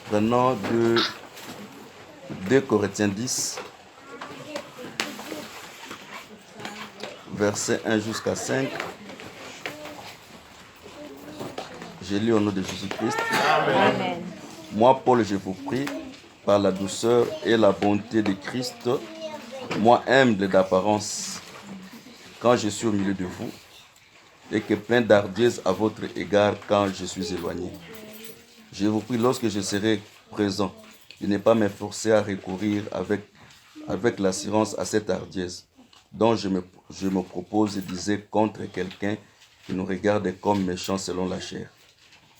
Prenons de 2 Corinthiens 10, versets 1 jusqu'à 5. Je lis au nom de Jésus-Christ. Amen. Moi, Paul, je vous prie, par la douceur et la bonté de Christ, moi humble d'apparence, quand je suis au milieu de vous, et que plein d'hardiesse à votre égard quand je suis éloigné. Je vous prie, lorsque je serai présent, de ne pas m'efforcer à recourir avec l'assurance à cette hardiesse, dont je me propose et disais contre quelqu'un qui nous regarde comme méchants selon la chair.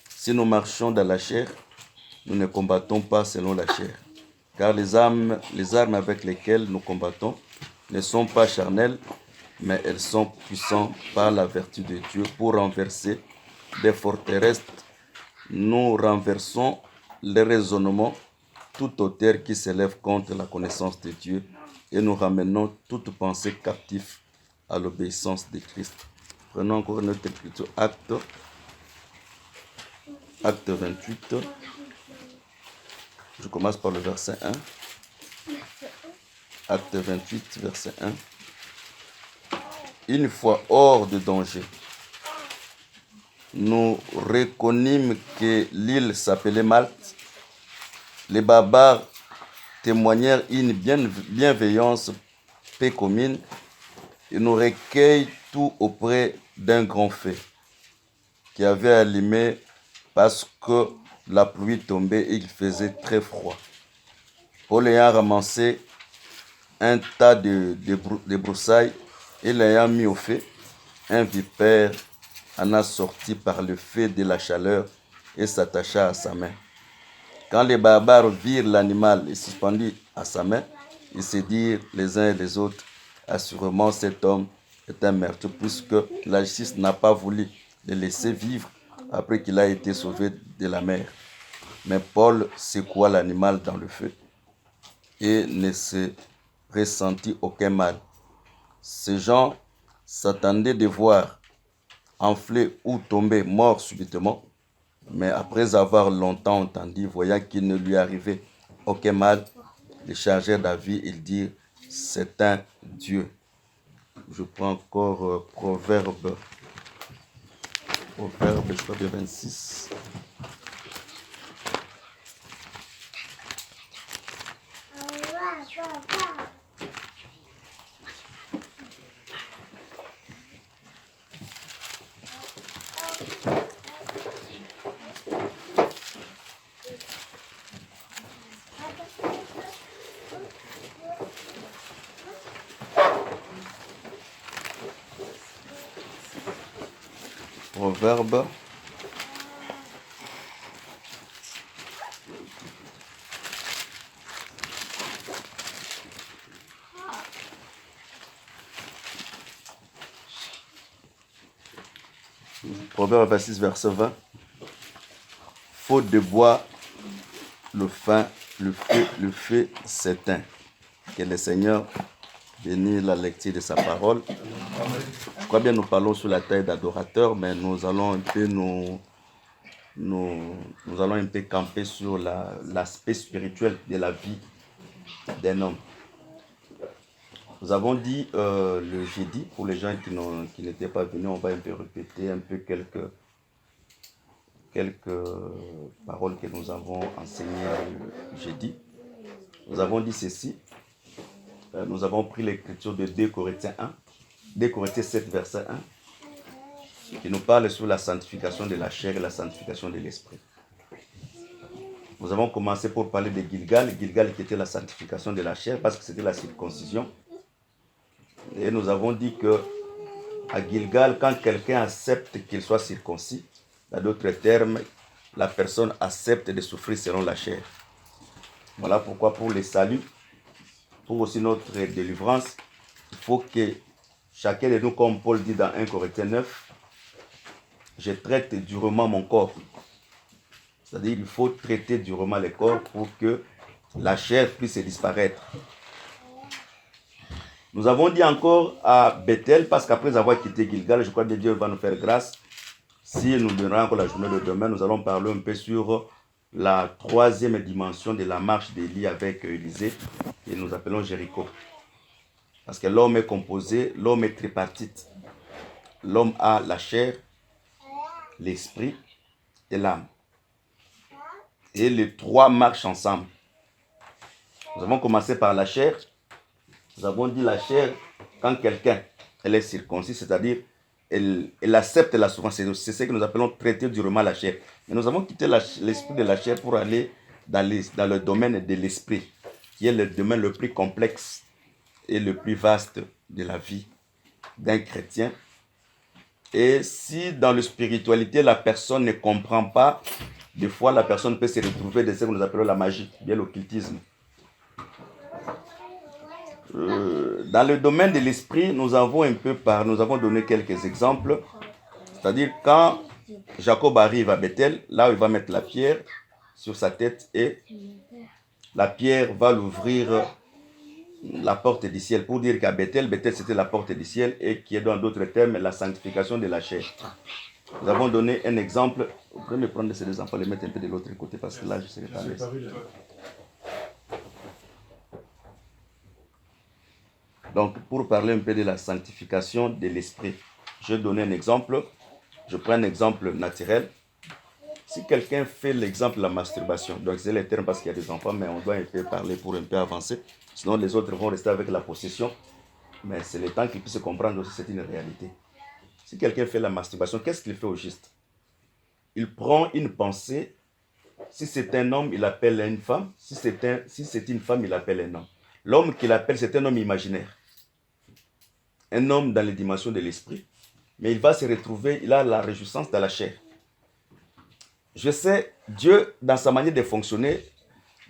Si nous marchons dans la chair, nous ne combattons pas selon la chair, car les armes avec lesquelles nous combattons ne sont pas charnelles, mais elles sont puissantes par la vertu de Dieu pour renverser des forteresses. Nous renversons les raisonnements, toute hauteur qui s'élève contre la connaissance de Dieu, et nous ramenons toute pensée captive à l'obéissance de Christ. Prenons encore notre écriture, Acte 28. Je commence par le verset 1. Acte 28, verset 1. Une fois hors de danger, nous reconnûmes que l'île s'appelait Malte. Les barbares témoignèrent une bienveillance peu commune et nous recueillent tout auprès d'un grand feu qui avait allumé parce que la pluie tombait et il faisait très froid. Paul ayant ramassé un tas de broussailles et l'ayant mis au feu, un vipère en a sorti par le feu de la chaleur et s'attacha à sa main. Quand les barbares virent l'animal suspendu à sa main, ils se dirent les uns et les autres, assurément cet homme est un meurtrier, puisque la justice n'a pas voulu le laisser vivre après qu'il a été sauvé de la mer. Mais Paul secoua l'animal dans le feu et ne se ressentit aucun mal. Ces gens s'attendaient de voir enfler ou tomber mort subitement, mais après avoir longtemps entendu, voyant qu'il ne lui arrivait aucun mal, les chargèrent d'avis, ils dirent, c'est un Dieu. Je prends encore Proverbe, je crois bien 26. Proverbe. Proverbe 26, verset 20. Faute de bois, le feu s'éteint. Que le Seigneur bénisse la lecture de sa parole. Je crois bien nous parlons sur la taille d'adorateur, mais nous allons un peu nous allons un peu camper sur l'aspect spirituel de la vie d'un homme. Nous avons dit le jeudi, pour les gens qui n'étaient pas venus, on va un peu répéter un peu quelques paroles que nous avons enseignées le jeudi. Nous avons dit ceci. Nous avons pris l'écriture de 2 Corinthiens 1, 2 Corinthiens 7, verset 1, qui nous parle sur la sanctification de la chair et la sanctification de l'esprit. Nous avons commencé pour parler de Gilgal qui était la sanctification de la chair parce que c'était la circoncision. Et nous avons dit que à Gilgal, quand quelqu'un accepte qu'il soit circoncis, dans d'autres termes, la personne accepte de souffrir selon la chair. Voilà pourquoi pour le salut, pour aussi notre délivrance, il faut que chacun de nous, comme Paul dit dans 1 Corinthiens 9, je traite durement mon corps. C'est-à-dire qu'il faut traiter durement le corps pour que la chair puisse disparaître. Nous avons dit encore à Bethel, parce qu'après avoir quitté Gilgal, je crois que Dieu va nous faire grâce. Si nous donnons encore la journée de demain, nous allons parler un peu sur la troisième dimension de la marche d'Élie avec Élisée, que nous appelons Jéricho. Parce que l'homme est composé, l'homme est tripartite. L'homme a la chair, l'esprit et l'âme. Et les trois marchent ensemble. Nous avons commencé par la chair. Nous avons dit la chair, quand quelqu'un elle est circoncis, c'est-à-dire elle accepte la souffrance. C'est ce que nous appelons traiter durement la chair. Mais nous avons quitté l'esprit de la chair pour aller dans le domaine de l'esprit, qui est le domaine le plus complexe et le plus vaste de la vie d'un chrétien. Et si dans la spiritualité, la personne ne comprend pas, des fois la personne peut se retrouver dans ce que nous appelons la magie, bien l'occultisme. Dans le domaine de l'esprit, nous avons donné quelques exemples. C'est-à-dire quand Jacob arrive à Bethel, là où il va mettre la pierre sur sa tête et la pierre va l'ouvrir la porte du ciel. Pour dire qu'à Bethel c'était la porte du ciel et qui est dans d'autres termes la sanctification de la chair. Nous avons donné un exemple. Vous pouvez me prendre ces deux enfants, les mettre un peu de l'autre côté parce que là je serai pas à l'aise. Donc, pour parler un peu de la sanctification de l'esprit, je vais donner un exemple. Je prends un exemple naturel. Si quelqu'un fait l'exemple de la masturbation, donc c'est le terme parce qu'il y a des enfants, mais on doit un peu parler pour un peu avancer. Sinon, les autres vont rester avec la possession. Mais c'est le temps qu'ils puissent comprendre aussi que c'est une réalité. Si quelqu'un fait la masturbation, qu'est-ce qu'il fait au juste? Il prend une pensée. Si c'est un homme, il appelle une femme. Si c'est une femme, il appelle un homme. L'homme qu'il appelle, c'est un homme imaginaire. Un homme dans les dimensions de l'esprit, mais il va se retrouver, il a la réjouissance dans la chair. Je sais, Dieu, dans sa manière de fonctionner,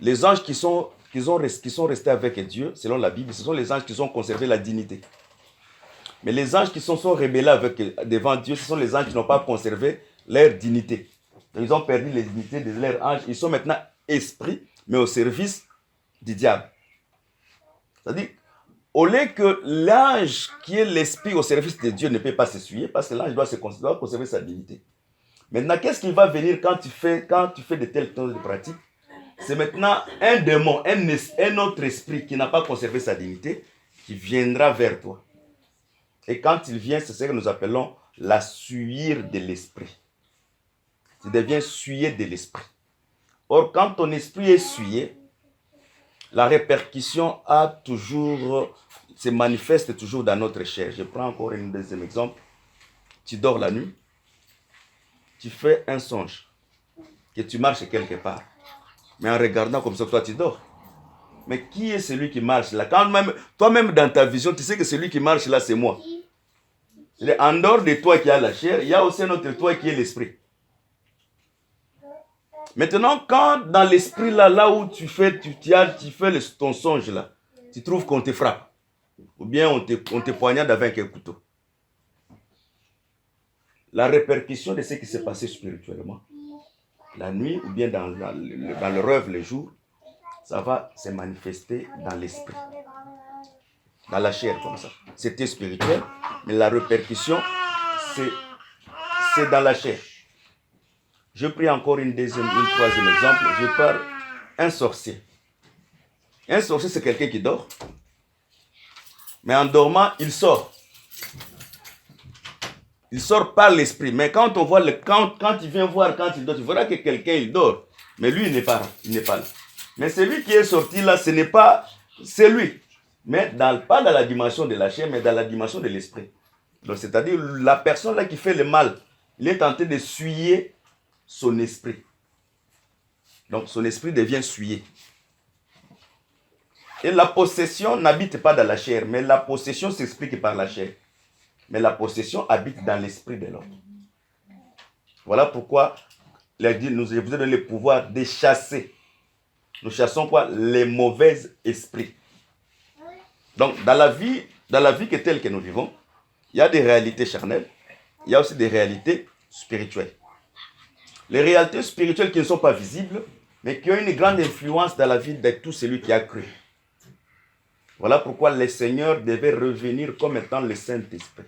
les anges qui sont restés avec Dieu, selon la Bible, ce sont les anges qui ont conservé la dignité. Mais les anges qui sont rebellés devant Dieu, ce sont les anges qui n'ont pas conservé leur dignité. Donc, ils ont perdu les dignités de leurs anges. Ils sont maintenant esprits, mais au service du diable. C'est-à-dire, au lieu que l'ange qui est l'esprit au service de Dieu ne peut pas s'essuyer, parce que l'ange doit conserver sa dignité. Maintenant, qu'est-ce qui va venir quand tu fais de telles choses de pratiques? C'est maintenant un démon, un autre esprit qui n'a pas conservé sa dignité, qui viendra vers toi. Et quand il vient, c'est ce que nous appelons la suire de l'esprit. Tu deviens souillé de l'esprit. Or, quand ton esprit est souillé, la répercussion se manifeste toujours dans notre chair. Je prends encore un deuxième exemple. Tu dors la nuit, tu fais un songe, que tu marches quelque part. Mais en regardant comme ça, toi tu dors. Mais qui est celui qui marche là? Toi-même dans ta vision, tu sais que celui qui marche là, c'est moi. En dehors de toi qui a la chair, il y a aussi un autre toi qui est l'esprit. Maintenant, quand dans l'esprit là où tu fais ton songe là, tu trouves qu'on te frappe. Ou bien on te poignarde avec un couteau. La répercussion de ce qui s'est passé spirituellement, la nuit ou bien dans le rêve, le jour, ça va se manifester dans l'esprit. Dans la chair comme ça. C'était spirituel, mais la répercussion, c'est dans la chair. Je prie encore un troisième exemple. Je parle un sorcier. Un sorcier, c'est quelqu'un qui dort. Mais en dormant, il sort. Il sort par l'esprit. Mais quand on voit quand il vient voir, quand il dort, tu verras que quelqu'un, il dort. Mais lui, il n'est pas là. Mais celui qui est sorti là, ce n'est pas... C'est lui. Mais pas dans la dimension de la chair, mais dans la dimension de l'esprit. Donc, c'est-à-dire, la personne là qui fait le mal, il est tenté de souiller son esprit. Donc, son esprit devient souillé. Et la possession n'habite pas dans la chair, mais la possession s'explique par la chair. Mais la possession habite dans l'esprit de l'homme. Voilà pourquoi il a dit, je vous ai donné le pouvoir de chasser. Nous chassons quoi? Les mauvais esprits. Donc, dans la vie telle que nous vivons, il y a des réalités charnelles, il y a aussi des réalités spirituelles. Les réalités spirituelles qui ne sont pas visibles, mais qui ont une grande influence dans la vie de tout celui qui a cru. Voilà pourquoi le Seigneur devait revenir comme étant le Saint-Esprit.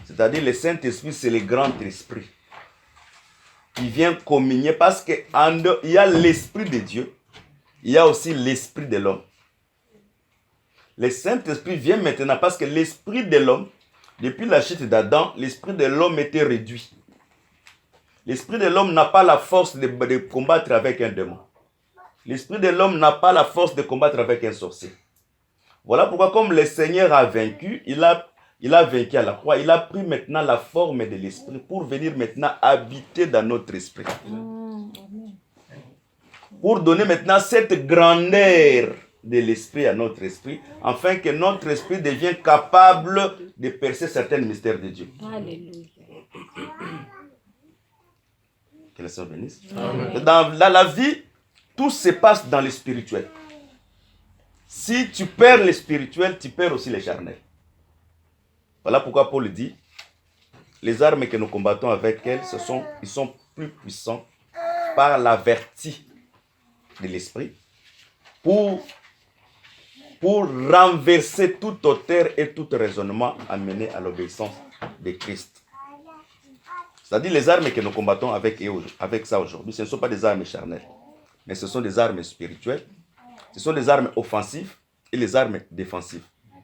C'est-à-dire le Saint-Esprit, c'est le grand esprit. qui vient communier parce qu'il y a l'Esprit de Dieu, il y a aussi l'Esprit de l'homme. Le Saint-Esprit vient maintenant parce que l'Esprit de l'homme, depuis la chute d'Adam, l'Esprit de l'homme était réduit. L'Esprit de l'homme n'a pas la force de combattre avec un démon. L'Esprit de l'homme n'a pas la force de combattre avec un sorcier. Voilà pourquoi comme le Seigneur a vaincu, il a vaincu à la croix, il a pris maintenant la forme de l'Esprit pour venir maintenant habiter dans notre esprit. Pour donner maintenant cette grandeur de l'esprit à notre esprit, afin que notre esprit devienne capable de percer certains mystères de Dieu. Alléluia. Que le Seigneur bénisse. Dans la vie, tout se passe dans le spirituel. Si tu perds le spirituel, tu perds aussi le charnel. Voilà pourquoi Paul dit, les armes que nous combattons avec elles, ils sont plus puissants par la vertu de l'esprit pour renverser toute hauteur et tout raisonnement amené à l'obéissance de Christ. C'est-à-dire les armes que nous combattons avec ça aujourd'hui, ce ne sont pas des armes charnelles, mais ce sont des armes spirituelles. Ce sont des armes offensives et les armes défensives.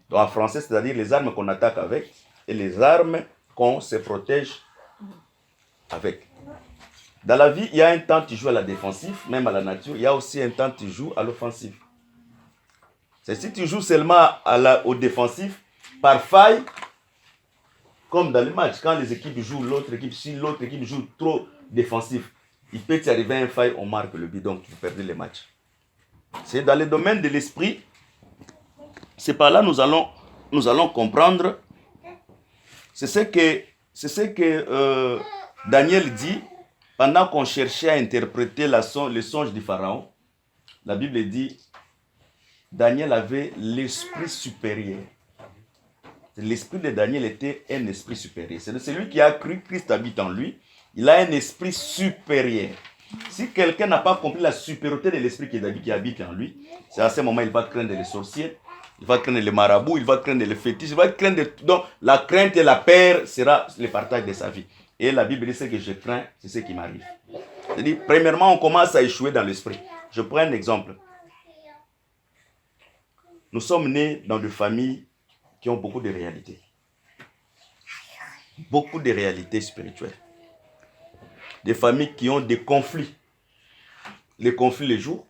Donc en français, c'est-à-dire les armes qu'on attaque avec et les armes qu'on se protège avec. Dans la vie, il y a un temps tu joues à la défensive, même à la nature, il y a aussi un temps tu joues à l'offensive. C'est si tu joues seulement au défensif, par faille, comme dans les matchs, quand les équipes jouent l'autre équipe, si l'autre équipe joue trop défensif, il peut t'arriver un faille, on marque le but, donc tu peux perdre les matchs. C'est dans le domaine de l'esprit, c'est par là nous allons comprendre, c'est ce que Daniel dit, pendant qu'on cherchait à interpréter le songe du Pharaon, la Bible dit, Daniel avait l'esprit supérieur. L'esprit de Daniel était un esprit supérieur. C'est celui qui a cru que Christ habite en lui. Il a un esprit supérieur. Si quelqu'un n'a pas compris la supériorité de l'esprit qui habite en lui, c'est à ce moment il va craindre les sorciers, il va craindre les marabouts, il va craindre les fétiches, il va craindre... Donc la crainte et la peur sera le partage de sa vie. Et la Bible dit ce que je crains, c'est ce qui m'arrive. C'est-à-dire, premièrement, on commence à échouer dans l'esprit. Je prends un exemple. Nous sommes nés dans des familles qui ont beaucoup de réalités. Beaucoup de réalités spirituelles. Des familles qui ont des conflits. Les conflits le jour,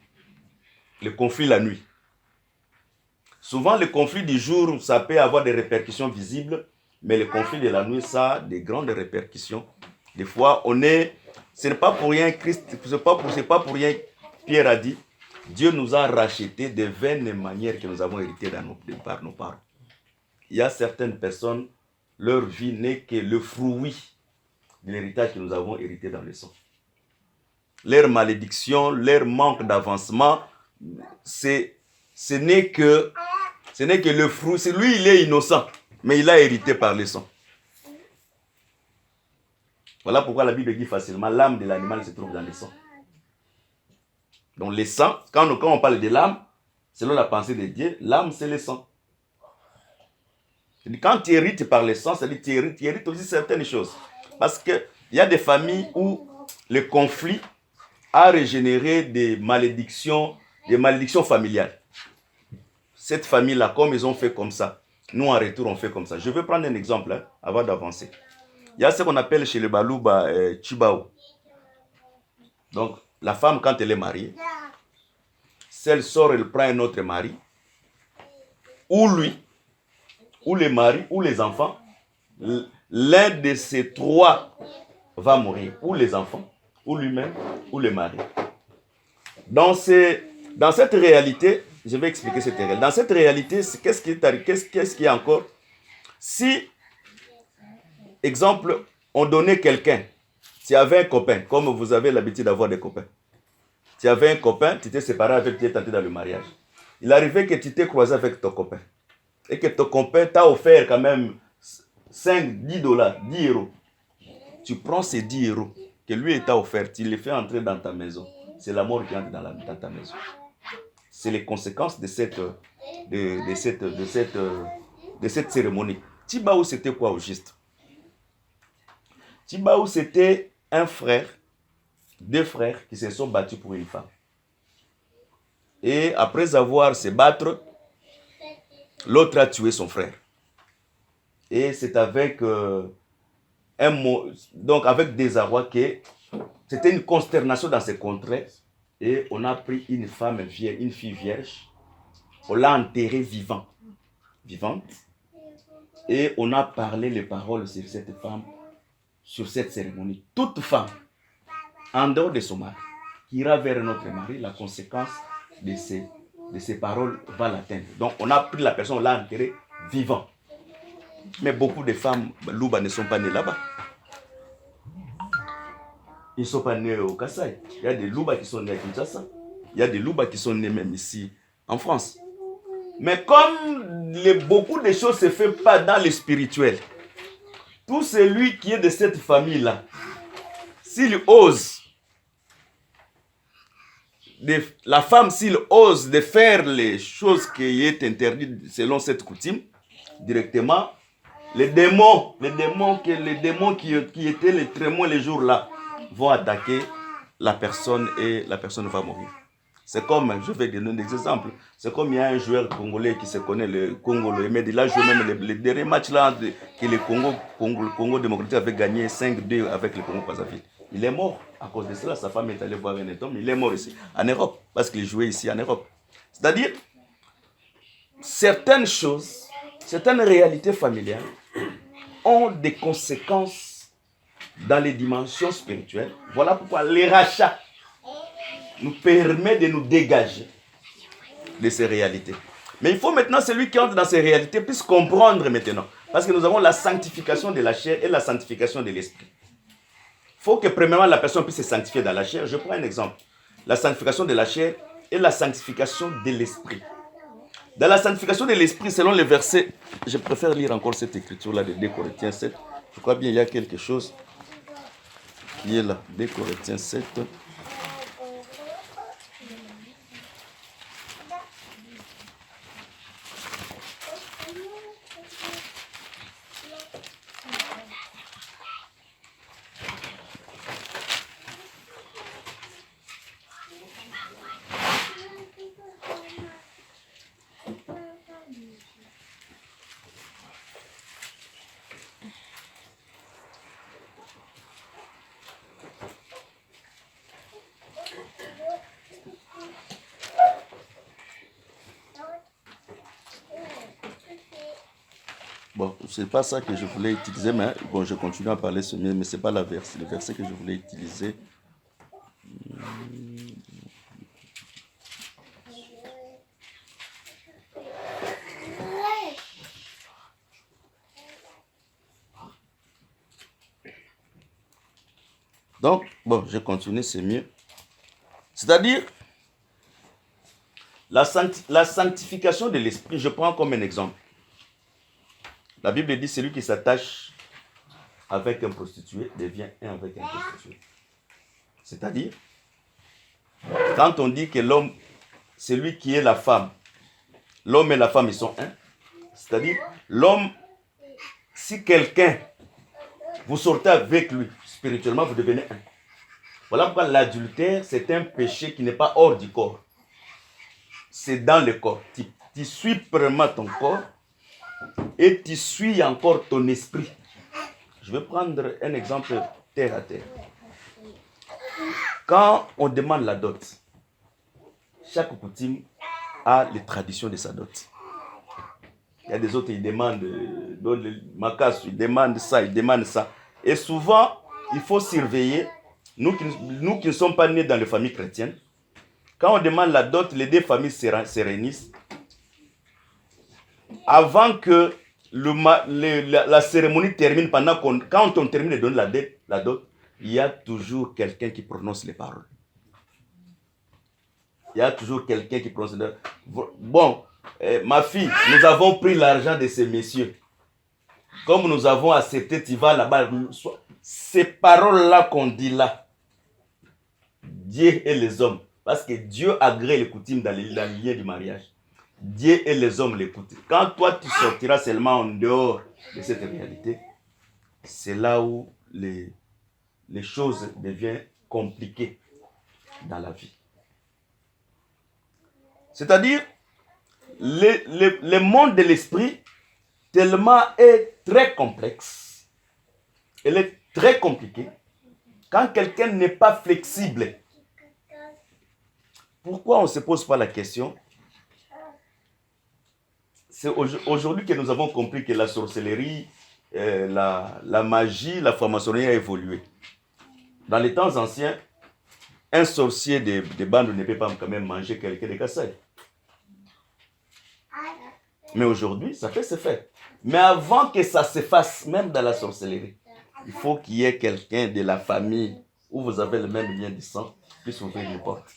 les conflits la nuit. Souvent, les conflits du jour, ça peut avoir des répercussions visibles, mais les conflits de la nuit, ça a des grandes répercussions. Des fois, ce n'est pas pour rien, c'est pas pour rien, Pierre a dit, Dieu nous a rachetés de vaines manières que nous avons héritées par nos parents. Il y a certaines personnes, leur vie n'est que le fruit de l'héritage que nous avons hérité dans le sang. Leur malédiction, leur manque d'avancement, ce n'est que le fruit. Lui, il est innocent, mais il a hérité par le sang. Voilà pourquoi la Bible dit facilement, l'âme de l'animal se trouve dans le sang. Donc le sang, quand on parle de l'âme, selon la pensée de Dieu, l'âme c'est le sang. Quand tu hérites par le sang, c'est-à-dire tu hérites aussi certaines choses. Parce qu'il y a des familles où le conflit a régénéré des malédictions familiales. Cette famille-là, comme ils ont fait comme ça, nous en retour on fait comme ça. Je vais prendre un exemple avant d'avancer. Il y a ce qu'on appelle chez les Balouba Chibao. Donc, la femme, quand elle est mariée, si elle sort, elle prend un autre mari, ou lui, ou le mari, ou les enfants, l'un de ces trois va mourir, ou les enfants, ou lui-même, ou le mari. Dans cette réalité, je vais expliquer cette réalité. Dans cette réalité, qu'est-ce qui est encore? Si, exemple, on donnait quelqu'un, tu avais un copain, comme vous avez l'habitude d'avoir des copains. Tu avais un copain, tu t'es séparé avec, tu es tenté dans le mariage. Il arrivait que tu t'es croisé avec ton copain. Et que ton copain t'a offert quand même 5, 10 dollars, 10 euros. Tu prends ces 10 euros que lui t'a offert, tu les fais entrer dans ta maison. C'est la mort qui entre dans ta maison. C'est les conséquences de cette cérémonie. Tibaou, c'était quoi au juste? Tibaou, c'était un frère deux frères qui se sont battus pour une femme. Et après avoir se battre, l'autre a tué son frère. Et c'est avec un mot, donc avec désarroi que c'était une consternation dans ces contrées. Et on a pris une femme vierge, une fille vierge, on l'a enterrée vivante. Et on a parlé les paroles sur cette femme, sur cette cérémonie. Toute femme, en dehors de son mari, qui ira vers notre mari, la conséquence de ces paroles va l'atteindre. Donc on a pris la personne, on l'a enterrée vivant. Mais beaucoup de femmes Luba ne sont pas nées là-bas. Ils ne sont pas nés au Kasaï. Il y a des Luba qui sont nés à Kinshasa. Il y a des Luba qui sont nés même ici en France. Mais comme beaucoup de choses ne se font pas dans le spirituel, tout celui qui est de cette famille-là, s'il ose, la femme, s'il ose de faire les choses qui sont interdites selon cette coutume, directement, les démons qui étaient les témoins les jours-là vont attaquer la personne et la personne va mourir. C'est comme, je vais donner des exemples, c'est comme il y a un joueur congolais qui se connaît, le Congo, il a joué même les derniers matchs là, que le Congo démocratique avait gagné 5-2 avec le Congo Brazzaville. Il est mort à cause de cela, sa femme est allée voir un homme, il est mort ici, en Europe, parce qu'il jouait ici en Europe. C'est-à-dire, certaines choses, certaines réalités familiales ont des conséquences dans les dimensions spirituelles. Voilà pourquoi les rachats nous permet de nous dégager de ces réalités. Mais il faut maintenant, celui qui entre dans ces réalités puisse comprendre maintenant. Parce que nous avons la sanctification de la chair et la sanctification de l'esprit. Il faut que premièrement la personne puisse se sanctifier dans la chair. Je prends un exemple. La sanctification de la chair et la sanctification de l'esprit. Dans la sanctification de l'esprit, selon les versets, je préfère lire encore cette écriture-là de 2 Corinthiens 7. Je crois bien qu'il y a quelque chose qui est là. 2 Corinthiens 7. Bon, c'est pas ça que je voulais utiliser, mais bon, je continue à parler ce mais c'est pas le verset que je voulais utiliser. Donc, bon, je continue, c'est mieux. C'est-à-dire, la sanctification de l'esprit, je prends comme un exemple. La Bible dit, celui qui s'attache avec un prostitué devient un avec un prostitué. C'est-à-dire, quand on dit que l'homme, celui qui est la femme, l'homme et la femme, ils sont un. C'est-à-dire, l'homme, si quelqu'un, vous sortez avec lui, spirituellement, vous devenez un. Voilà pourquoi l'adultère, c'est un péché qui n'est pas hors du corps. C'est dans le corps. Tu suis vraiment ton corps et tu suis encore ton esprit. Je vais prendre un exemple terre à terre. Quand on demande la dot, chaque coutume a les traditions de sa dot. Il y a des autres, ils demandent Makassou, ils demandent ça. Et souvent, il faut surveiller, nous qui ne sommes pas nés dans les familles chrétiennes, quand on demande la dot, les deux familles se réunissent. Avant que la cérémonie termine, quand on termine de donner la dot, il y a toujours quelqu'un qui prononce les paroles. Il y a toujours quelqu'un qui prononce les paroles. Bon, ma fille, nous avons pris l'argent de ces messieurs. Comme nous avons accepté, tu vas là-bas. Ces paroles-là qu'on dit là, Dieu et les hommes, parce que Dieu agrée les coutumes dans les liens du mariage. Dieu et les hommes l'écoutent. Quand toi tu sortiras seulement en dehors de cette réalité, c'est là où les choses deviennent compliqué dans la vie. C'est-à-dire, le monde de l'esprit, tellement est très complexe, elle est très compliquée, quand quelqu'un n'est pas flexible. Pourquoi on ne se pose pas la question? C'est aujourd'hui que nous avons compris que la sorcellerie, la magie, la franc-maçonnerie a évolué. Dans les temps anciens, un sorcier de bande ne peut pas quand même manger quelqu'un de Kassai. Mais aujourd'hui, ça peut se faire. Mais avant que ça se fasse, même dans la sorcellerie, il faut qu'il y ait quelqu'un de la famille où vous avez le même lien de sang qui puisse ouvrir une porte.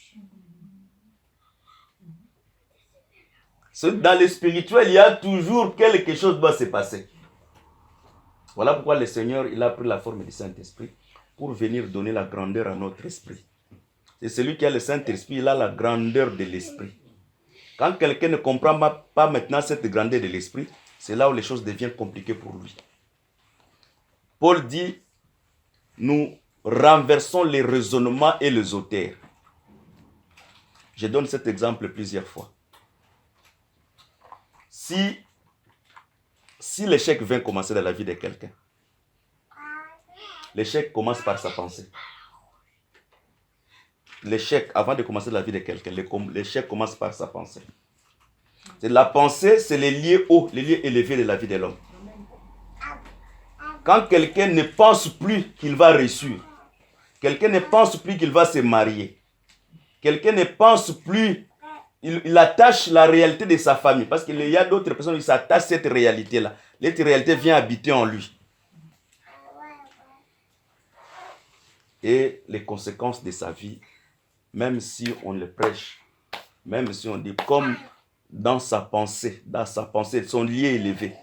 Dans le spirituel, il y a toujours quelque chose qui doit se passer. Voilà pourquoi le Seigneur il a pris la forme du Saint-Esprit pour venir donner la grandeur à notre esprit. C'est celui qui a le Saint-Esprit, il a la grandeur de l'esprit. Quand quelqu'un ne comprend pas maintenant cette grandeur de l'esprit, c'est là où les choses deviennent compliquées pour lui. Paul dit, nous renversons les raisonnements et les auteurs. Je donne cet exemple plusieurs fois. Si l'échec vient commencer dans la vie de quelqu'un, l'échec commence par sa pensée. L'échec, avant de commencer la vie de quelqu'un, l'échec commence par sa pensée. La pensée, c'est les lieux hauts, les lieux élevés de la vie de l'homme. Quand quelqu'un ne pense plus qu'il va réussir, quelqu'un ne pense plus qu'il va se marier, quelqu'un ne pense plus, il attache la réalité de sa famille, parce qu'il y a d'autres personnes qui s'attachent à cette réalité-là. Cette réalité vient habiter en lui. Et les conséquences de sa vie, même si on le prêche, même si on dit comme dans sa pensée, son lieu élevé,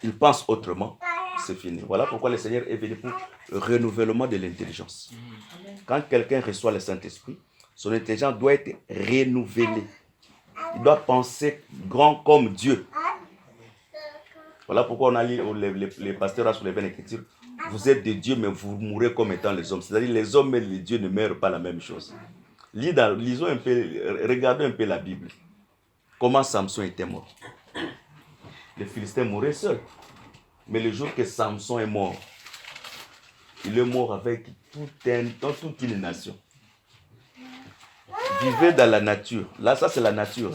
il pense autrement, c'est fini. Voilà pourquoi le Seigneur est venu pour le renouvellement de l'intelligence. Quand quelqu'un reçoit le Saint-Esprit, son intelligence doit être renouvelée. Il doit penser grand comme Dieu. Voilà pourquoi on a lu les pasteurs sur les veines écritures. Vous êtes des dieux, mais vous mourrez comme étant les hommes. C'est-à-dire les hommes et les dieux ne meurent pas la même chose. Lisons un peu, regardons un peu la Bible. Comment Samson était mort. Les Philistins mouraient seuls. Mais le jour que Samson est mort, il est mort avec toute une nation. Vivez dans la nature. Là, ça c'est la nature.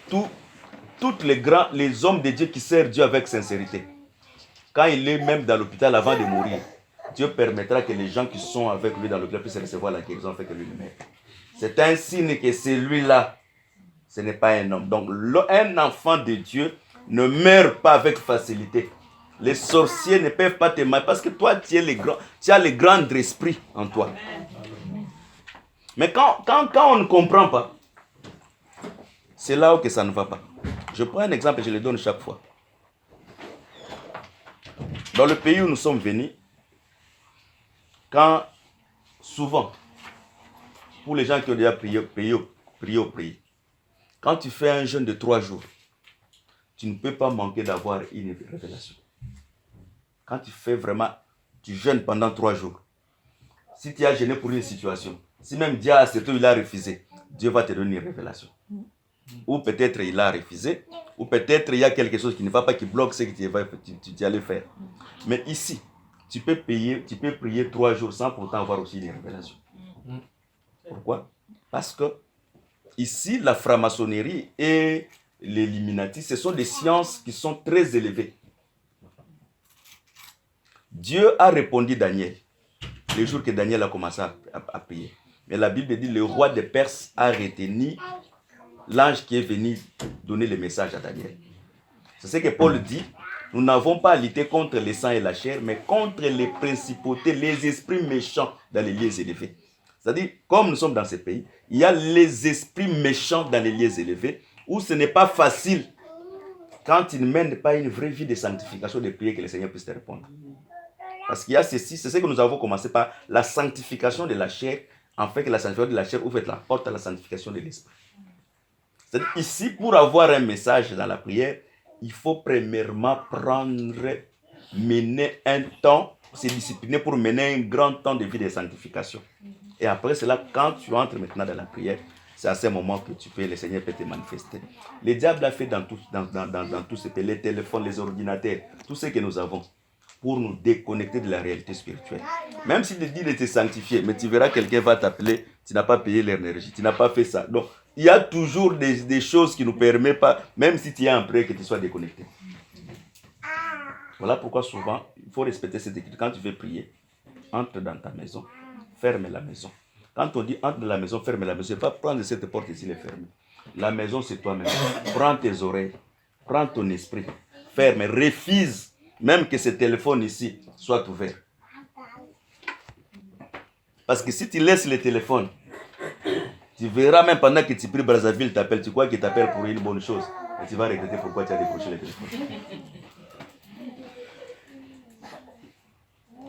Tous les hommes de Dieu qui servent Dieu avec sincérité. Quand il est même dans l'hôpital avant de mourir, Dieu permettra que les gens qui sont avec lui dans l'hôpital puissent recevoir la guérison afin que lui ne meure. C'est un signe que celui-là, ce n'est pas un homme. Donc, un enfant de Dieu ne meurt pas avec facilité. Les sorciers ne peuvent pas te marier parce que toi, tu as le grand esprit en toi. Mais quand on ne comprend pas, c'est là où ça ne va pas. Je prends un exemple et je le donne chaque fois. Dans le pays où nous sommes venus, souvent, pour les gens qui ont déjà prié au pays, quand tu fais un jeûne de 3 jours, tu ne peux pas manquer d'avoir une révélation. Quand tu fais vraiment, tu jeûnes pendant 3 jours. Si tu as jeûné pour une situation, si même Dieu a accepté ou il a refusé, Dieu va te donner une révélation. Ou peut-être il a refusé, ou peut-être il y a quelque chose qui ne va pas, qui bloque ce que tu allais faire. Mais ici, tu peux prier 3 jours sans pourtant avoir aussi une révélation. Pourquoi? Parce que ici, la franc-maçonnerie et l'Illuminati, ce sont des sciences qui sont très élevées. Dieu a répondu à Daniel, le jour que Daniel a commencé à prier. Mais la Bible dit, le roi de Perse a retenu l'ange qui est venu donner le message à Daniel. C'est ce que Paul dit. Nous n'avons pas à lutter contre le sang et la chair, mais contre les principautés, les esprits méchants dans les lieux élevés. C'est-à-dire, comme nous sommes dans ce pays, il y a les esprits méchants dans les lieux élevés, où ce n'est pas facile, quand ils ne mènent pas une vraie vie de sanctification, de prier, que le Seigneur puisse te répondre. Parce qu'il y a ceci, c'est ce que nous avons commencé par la sanctification de la chair, en fait que la sanctification de la chair ouvre la porte à la sanctification de l'esprit. C'est-à-dire, ici, pour avoir un message dans la prière, il faut premièrement mener un temps se discipliner pour mener un grand temps de vie de sanctification. Et après cela, quand tu entres maintenant dans la prière, c'est à ce moment que le Seigneur peut te manifester. Le diable a fait dans tout ce pays, les téléphones, les ordinateurs, tout ce que nous avons, pour nous déconnecter de la réalité spirituelle. Même si tu dis de te sanctifier, mais tu verras quelqu'un va t'appeler, tu n'as pas payé l'énergie, tu n'as pas fait ça. Donc, il y a toujours des choses qui ne nous permettent pas, même si tu es en prière, que tu sois déconnecté. Voilà pourquoi souvent, il faut respecter cette écriture. Quand tu veux prier, entre dans ta maison, ferme la maison. Quand on dit entre dans la maison, ferme la maison, c'est pas prendre cette porte ici et fermer. La maison, c'est toi-même. Prends tes oreilles, prends ton esprit, ferme, refuse même que ce téléphone ici soit ouvert. Parce que si tu laisses le téléphone, tu verras même pendant que tu pries, Brazzaville t'appelle, tu crois qu'il t'appelle pour une bonne chose. Et tu vas regretter pourquoi tu as décroché le téléphone.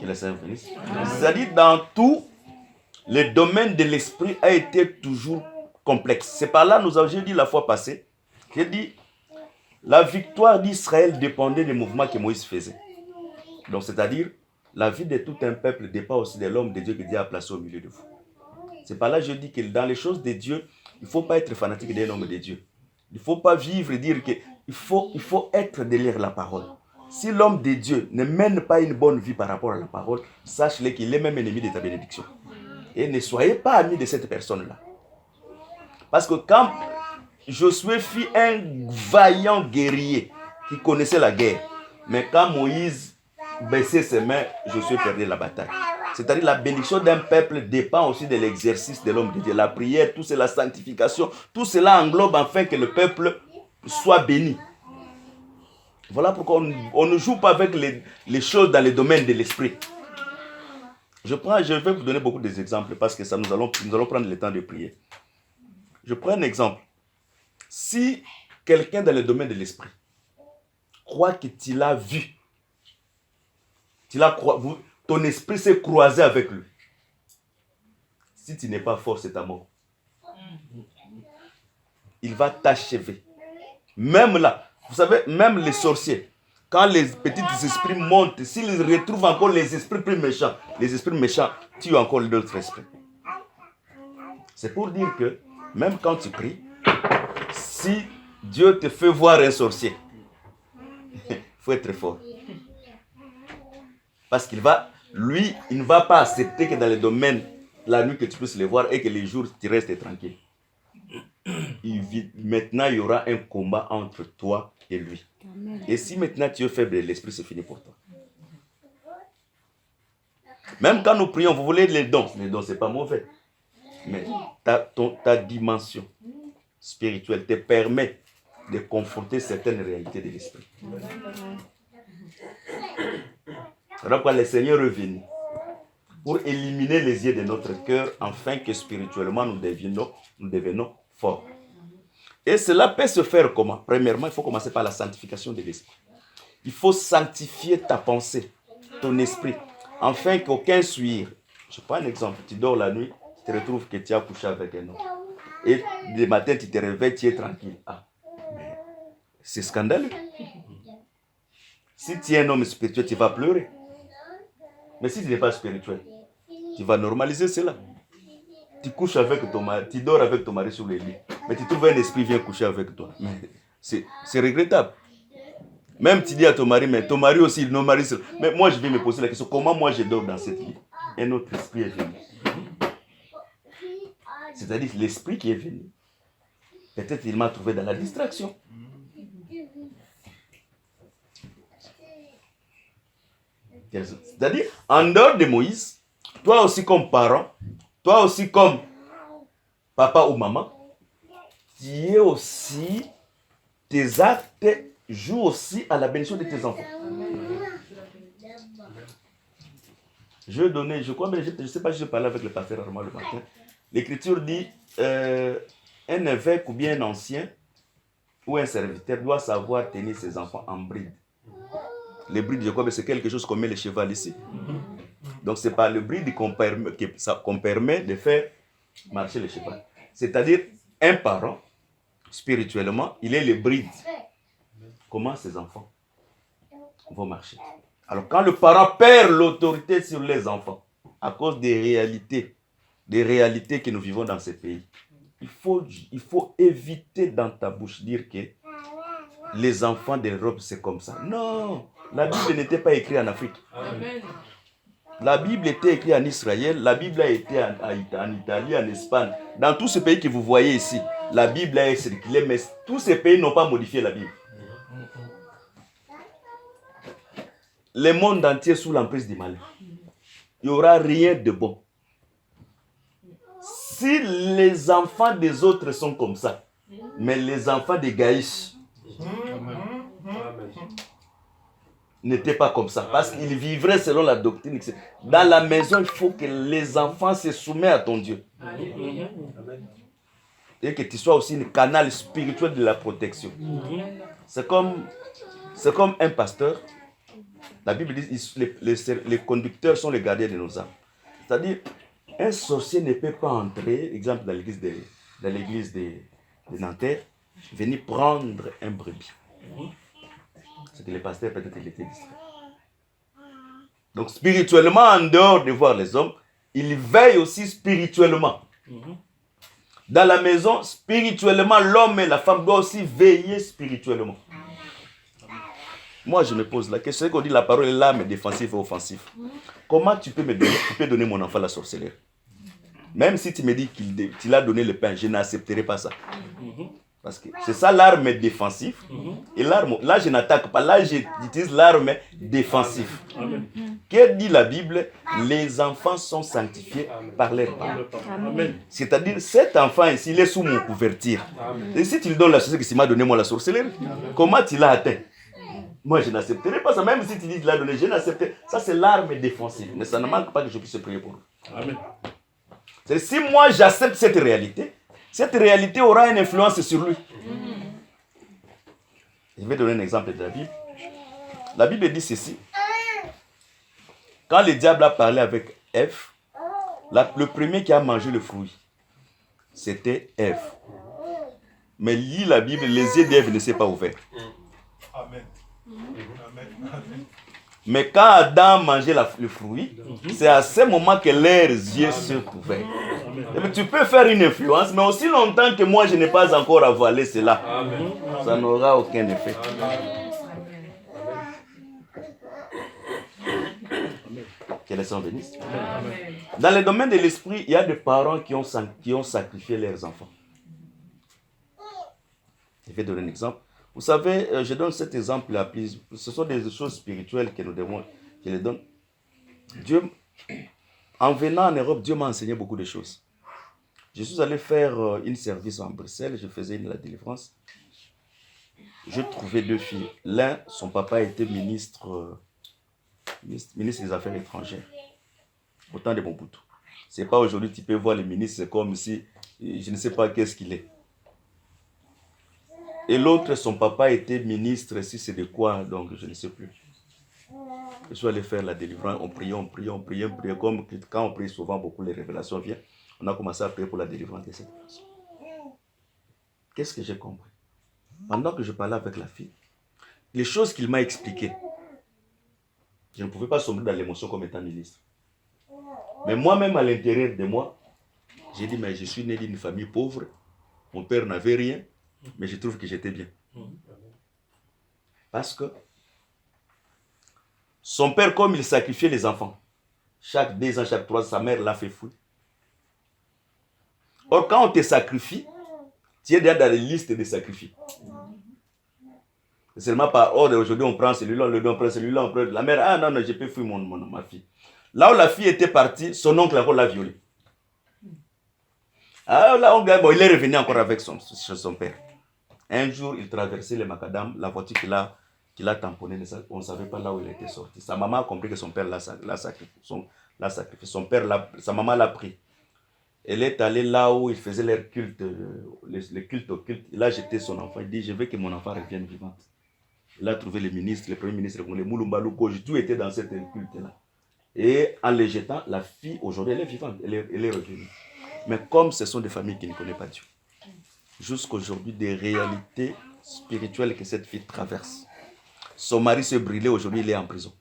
Que le Seigneur bénisse. C'est-à-dire, dans tout, le domaine de l'esprit a été toujours complexe. C'est par là, j'ai dit la fois passée, j'ai dit, la victoire d'Israël dépendait des mouvements que Moïse faisait. Donc, c'est-à-dire, la vie de tout un peuple dépend aussi de l'homme de Dieu que Dieu a placé au milieu de vous. C'est par là que je dis que dans les choses de Dieu, il ne faut pas être fanatique d'un homme de Dieu. Il ne faut pas vivre et dire qu'il faut être derrière la parole. Si l'homme de Dieu ne mène pas une bonne vie par rapport à la parole, sache-le qu'il est même ennemi de ta bénédiction. Et ne soyez pas amis de cette personne-là. Parce que quand Josué fut un vaillant guerrier qui connaissait la guerre, mais quand Moïse baissait ses mains, Josué perdait la bataille. C'est-à-dire la bénédiction d'un peuple dépend aussi de l'exercice de l'homme de Dieu. La prière, tout c'est la sanctification, tout cela englobe afin que le peuple soit béni. Voilà pourquoi on ne joue pas avec les choses dans le domaine de l'esprit. Je vais vous donner beaucoup d'exemples parce que nous allons prendre le temps de prier. Je prends un exemple. Si quelqu'un dans le domaine de l'esprit croit que tu l'as vu, ton esprit s'est croisé avec lui. Si tu n'es pas fort, c'est ta mort. Il va t'achever. Même là, vous savez, même les sorciers, quand les petits esprits montent, s'ils retrouvent encore les esprits plus méchants, les esprits méchants tuent encore d'autres esprits. C'est pour dire que, même quand tu pries, si Dieu te fait voir un sorcier, il faut être fort. Parce qu'il il ne va pas accepter que dans le domaine, la nuit, que tu puisses les voir et que les jours, tu restes tranquille. Maintenant, il y aura un combat entre toi et lui. Amen. Et si maintenant tu es faible, l'esprit, c'est fini pour toi. Même quand nous prions, vous voulez les dons, ce n'est pas mauvais. Mais ta dimension spirituelle te permet de confronter certaines réalités de l'esprit. Alors que le Seigneur est venu pour éliminer les yeux de notre cœur afin que spirituellement nous devenons forts. Et cela peut se faire comment? Premièrement, il faut commencer par la sanctification de l'esprit. Il faut sanctifier ta pensée, ton esprit, afin qu'aucun souillure. Je prends un exemple. Tu dors la nuit, tu te retrouves que tu as couché avec un homme. Et le matin, tu te réveilles, tu es tranquille. Mais c'est scandaleux. Si tu es un homme spirituel, tu vas pleurer. Mais si tu n'es pas spirituel, tu vas normaliser cela. Tu couches avec ton mari, tu dors avec ton mari sur le lit. Mais tu trouves un esprit vient coucher avec toi. Mais c'est regrettable. Même tu dis à ton mari, mais ton mari aussi, nos maris. Mais moi, je vais me poser la question, comment moi je dors dans cette lit? Un autre esprit est venu. C'est-à-dire l'esprit qui est venu. Peut-être il m'a trouvé dans la distraction. C'est-à-dire, en dehors de Moïse, toi aussi comme parent, toi aussi comme papa ou maman, tu es aussi, tes actes jouent aussi à la bénédiction de tes enfants. Je crois, mais je ne sais pas si je parlais avec le pasteur Armand le matin. L'Écriture dit, un évêque ou bien un ancien ou un serviteur doit savoir tenir ses enfants en bride. Les brides, je crois que c'est quelque chose qu'on met les chevaux ici. Donc, ce n'est pas le bride qu'on permet de faire marcher les chevaux. C'est-à-dire, un parent, spirituellement, il est le bride. Comment ces enfants vont marcher? Alors quand le parent perd l'autorité sur les enfants, à cause des réalités que nous vivons dans ces pays, il faut éviter dans ta bouche dire que les enfants de l'Europe c'est comme ça. Non, la Bible n'était pas écrite en Afrique. Amen. La Bible était écrite en Israël, la Bible a été en Italie, en Espagne. Dans tous ces pays que vous voyez ici, la Bible a circulé, mais tous ces pays n'ont pas modifié la Bible. Le monde entier sous l'emprise du mal. Il n'y aura rien de bon. Si les enfants des autres sont comme ça, mais les enfants des Gaïs n'étaient pas comme ça, parce qu'ils vivraient selon la doctrine. Dans la maison, il faut que les enfants se soumettent à ton Dieu. Et que tu sois aussi un canal spirituel de la protection. C'est comme un pasteur. La Bible dit que les conducteurs sont les gardiens de nos âmes. C'est-à-dire, un sorcier ne peut pas entrer, exemple dans l'église de Nanterre, venir prendre un brebis. C'est que le pasteur peut-être il était distrait. Donc spirituellement, en dehors de voir les hommes, il veille aussi spirituellement. Dans la maison, spirituellement, l'homme et la femme doivent aussi veiller spirituellement. Moi, je me pose la question, c'est qu'on dit la parole est là, mais défensive et offensive. Comment tu peux donner mon enfant à la sorcellerie? Même si tu me dis qu'il a donné le pain, je n'accepterai pas ça. Parce que c'est ça l'arme défensive. Et l'arme, là, je n'attaque pas. Là, j'utilise l'arme défensive. Que dit la Bible? Les enfants sont sanctifiés par leurs parents. C'est-à-dire, cet enfant ici, il est sous mon couverture. Et si tu lui donnes la chose que tu m'as donné, moi, la sorcellerie, comment tu l'as atteint? Moi, je n'accepterai pas ça. Même si tu dis qu'il l'a donné, je n'accepterai pas. Ça, c'est l'arme défensive. Mais ça ne manque pas que je puisse prier pour lui. Amen. Si moi, j'accepte cette réalité aura une influence sur lui. Je vais donner un exemple de la Bible. La Bible dit ceci. Quand le diable a parlé avec Ève, le premier qui a mangé le fruit, c'était Ève. Mais lis la Bible, les yeux d'Ève ne s'est pas ouverts. Amen. Mais quand Adam mangeait le fruit, c'est à ce moment que leurs yeux se ouverts. Tu peux faire une influence, mais aussi longtemps que moi je n'ai pas encore avalé cela, ça n'aura aucun effet. Que les saints bénissent. Dans le domaine de l'esprit, il y a des parents qui ont sacrifié leurs enfants. Je vais donner un exemple. Vous savez, je donne cet exemple là. Ce sont des choses spirituelles que nous devons, je les donne. Dieu, en venant en Europe, Dieu m'a enseigné beaucoup de choses. Je suis allé faire une service en Bruxelles, je faisais la délivrance. Je trouvais deux filles. L'un, son papa était ministre des Affaires étrangères. Au temps de Mobutu. C'est pas aujourd'hui, tu peux voir les ministres, c'est comme si, je ne sais pas qu'est-ce qu'il est. Et l'autre, son papa était ministre, si c'est de quoi, donc je ne sais plus. Je suis allé faire la délivrance, on priait. Comme quand on prie souvent, beaucoup les révélations viennent. On a commencé à prier pour la délivrance de cette personne. Qu'est-ce que j'ai compris? Pendant que je parlais avec la fille, les choses qu'il m'a expliquées, je ne pouvais pas sombrer dans l'émotion comme étant ministre. Mais moi-même, à l'intérieur de moi, j'ai dit, mais je suis né d'une famille pauvre, mon père n'avait rien, mais je trouve que j'étais bien. Parce que son père, comme il sacrifiait les enfants, chaque 2 ans, chaque 3 ans, sa mère l'a fait fouiller. Or, quand on te sacrifie, tu es déjà dans les listes de sacrifiés. C'est seulement par ordre, aujourd'hui on prend celui-là, on prend celui-là, on prend la mère, ah non, je peux fuir ma fille. Là où la fille était partie, son oncle encore l'a violée. Ah là, il est revenu encore avec son père. Un jour, il traversait le macadam, la voiture qu'il a tamponnée, on ne savait pas là où il était sorti. Sa maman a compris que son père l'a sacrifié. Sa maman l'a pris. Elle est allée là où il faisait leur culte, le culte au culte. Il a jeté son enfant. Il dit, je veux que mon enfant revienne vivante. Il a trouvé le ministre, le premier ministre, le Moulumbalou, tout était dans cette culte-là. Et en les jetant, la fille, aujourd'hui, elle est vivante, elle est revenue. Mais comme ce sont des familles qui ne connaissent pas Dieu, jusqu'aujourd'hui, des réalités spirituelles que cette fille traverse. Son mari s'est brûlé, aujourd'hui, il est en prison.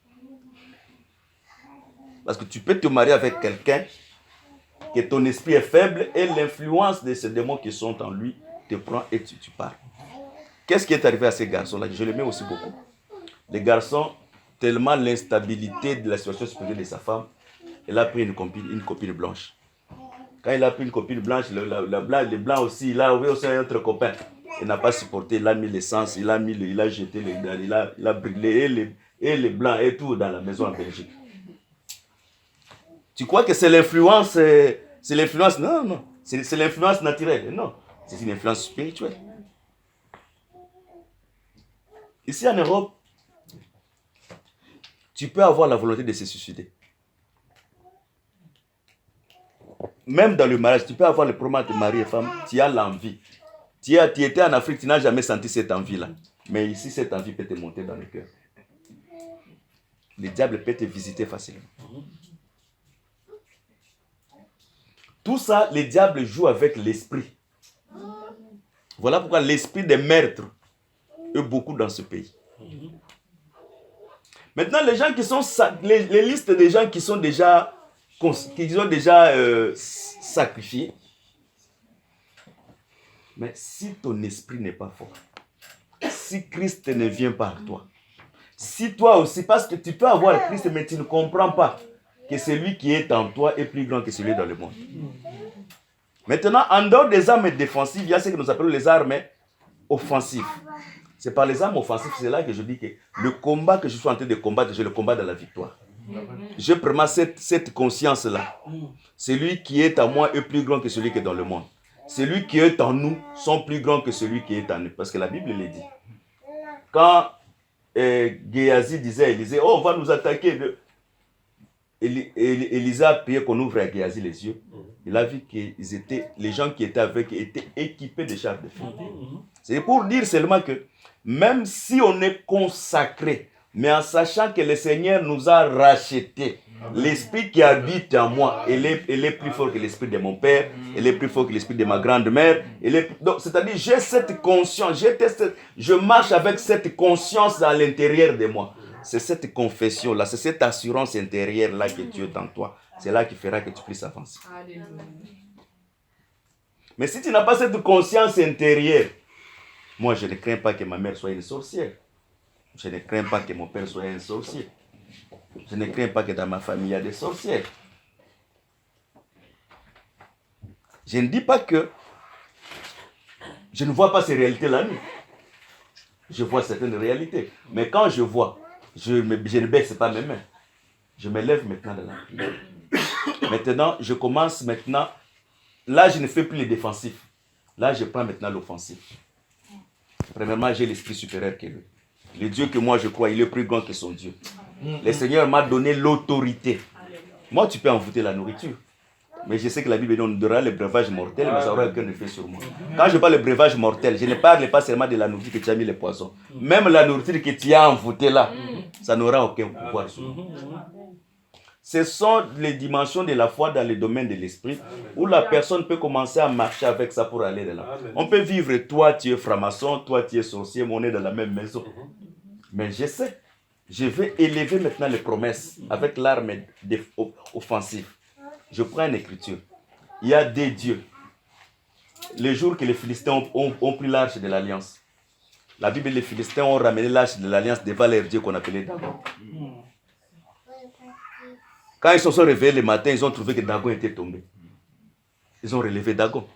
Parce que tu peux te marier avec quelqu'un que ton esprit est faible et l'influence de ces démons qui sont en lui te prend et tu pars. Qu'est-ce qui est arrivé à ces garçons-là? Je les mets aussi beaucoup. Les garçons, tellement l'instabilité de la situation spirituelle de sa femme, il a pris une copine blanche. Quand il a pris une copine blanche, le blanc aussi, il a aussi un autre copain. Il n'a pas supporté, il a mis l'essence, il a jeté il a brûlé et les blancs et tout dans la maison en Belgique. Tu crois que c'est l'influence, non, c'est l'influence naturelle. Non, c'est une influence spirituelle. Ici en Europe, tu peux avoir la volonté de se suicider. Même dans le mariage, tu peux avoir le problème de mari et femme, tu as l'envie. Tu étais en Afrique, tu n'as jamais senti cette envie-là. Mais ici, cette envie peut te monter dans le cœur. Le diable peut te visiter facilement. Tout ça, le diable joue avec l'esprit. Voilà pourquoi l'esprit des meurtres est beaucoup dans ce pays. Maintenant, les gens qui sont les listes des gens qui sont déjà sacrifiés. Mais si ton esprit n'est pas fort, si Christ ne vient pas à toi, si toi aussi, parce que tu peux avoir Christ, mais tu ne comprends pas que celui qui est en toi est plus grand que celui dans le monde. Maintenant, en dehors des armes défensives, il y a ce que nous appelons les armes offensives. C'est par les armes offensives, c'est là que je dis que le combat que je suis en train de combattre, je le combat dans la victoire. J'ai vraiment cette conscience-là. Celui qui est en moi est plus grand que celui qui est dans le monde. Celui qui est en nous sont plus grands que celui qui est en nous. Parce que la Bible le dit. Quand Géasi disait à Élisée, oh, on va nous attaquer. Élisée a prié qu'on ouvre à Géasi les yeux. Il a vu que les gens qui étaient avec étaient équipés de chars de feu. C'est pour dire seulement que même si on est consacré, mais en sachant que le Seigneur nous a rachetés, l'esprit qui habite en moi, il est plus fort que l'esprit de mon père, il est plus fort que l'esprit de ma grande-mère. C'est-à-dire, j'ai cette conscience, je marche avec cette conscience à l'intérieur de moi. C'est cette confession-là, c'est cette assurance intérieure-là que Dieu est en toi. C'est là qui fera que tu puisses avancer. Mais si tu n'as pas cette conscience intérieure, moi je ne crains pas que ma mère soit une sorcière. Je ne crains pas que mon père soit un sorcier. Je ne crains pas que dans ma famille il y a des sorcières. Je ne dis pas que je ne vois pas ces réalités la nuit. Je vois certaines réalités. Mais quand je vois, je ne baisse pas mes mains. Je me lève maintenant de la prière. Maintenant, je commence maintenant. Là, je ne fais plus les défensifs. Là, je prends maintenant l'offensif. Premièrement, j'ai l'esprit supérieur qui est lui. Le Dieu que moi je crois, il est plus grand que son Dieu. Le Seigneur m'a donné l'autorité. Moi, tu peux envoûter la nourriture. Mais je sais que la Bible nous donnera le breuvage mortel, mais ça n'aura aucun effet sur moi. Quand je parle de breuvage mortel, je ne parle pas seulement de la nourriture que tu as mis les poissons. Même la nourriture que tu as envoûtée là, ça n'aura aucun pouvoir sur moi. Ce sont les dimensions de la foi dans le domaine de l'esprit où la personne peut commencer à marcher avec ça pour aller de là. On peut vivre, toi tu es franc-maçon, toi tu es sorcier, mais on est dans la même maison. Mais je sais, je vais élever maintenant les promesses avec l'arme offensive. Je prends une écriture. Il y a des dieux. Le jour que les Philistins ont pris l'arche de l'alliance, la Bible, les Philistins ont ramené l'arche de l'alliance devant leur dieu qu'on appelait Dagon. Quand ils se sont réveillés le matin, ils ont trouvé que Dagon était tombé. Ils ont relevé Dagon.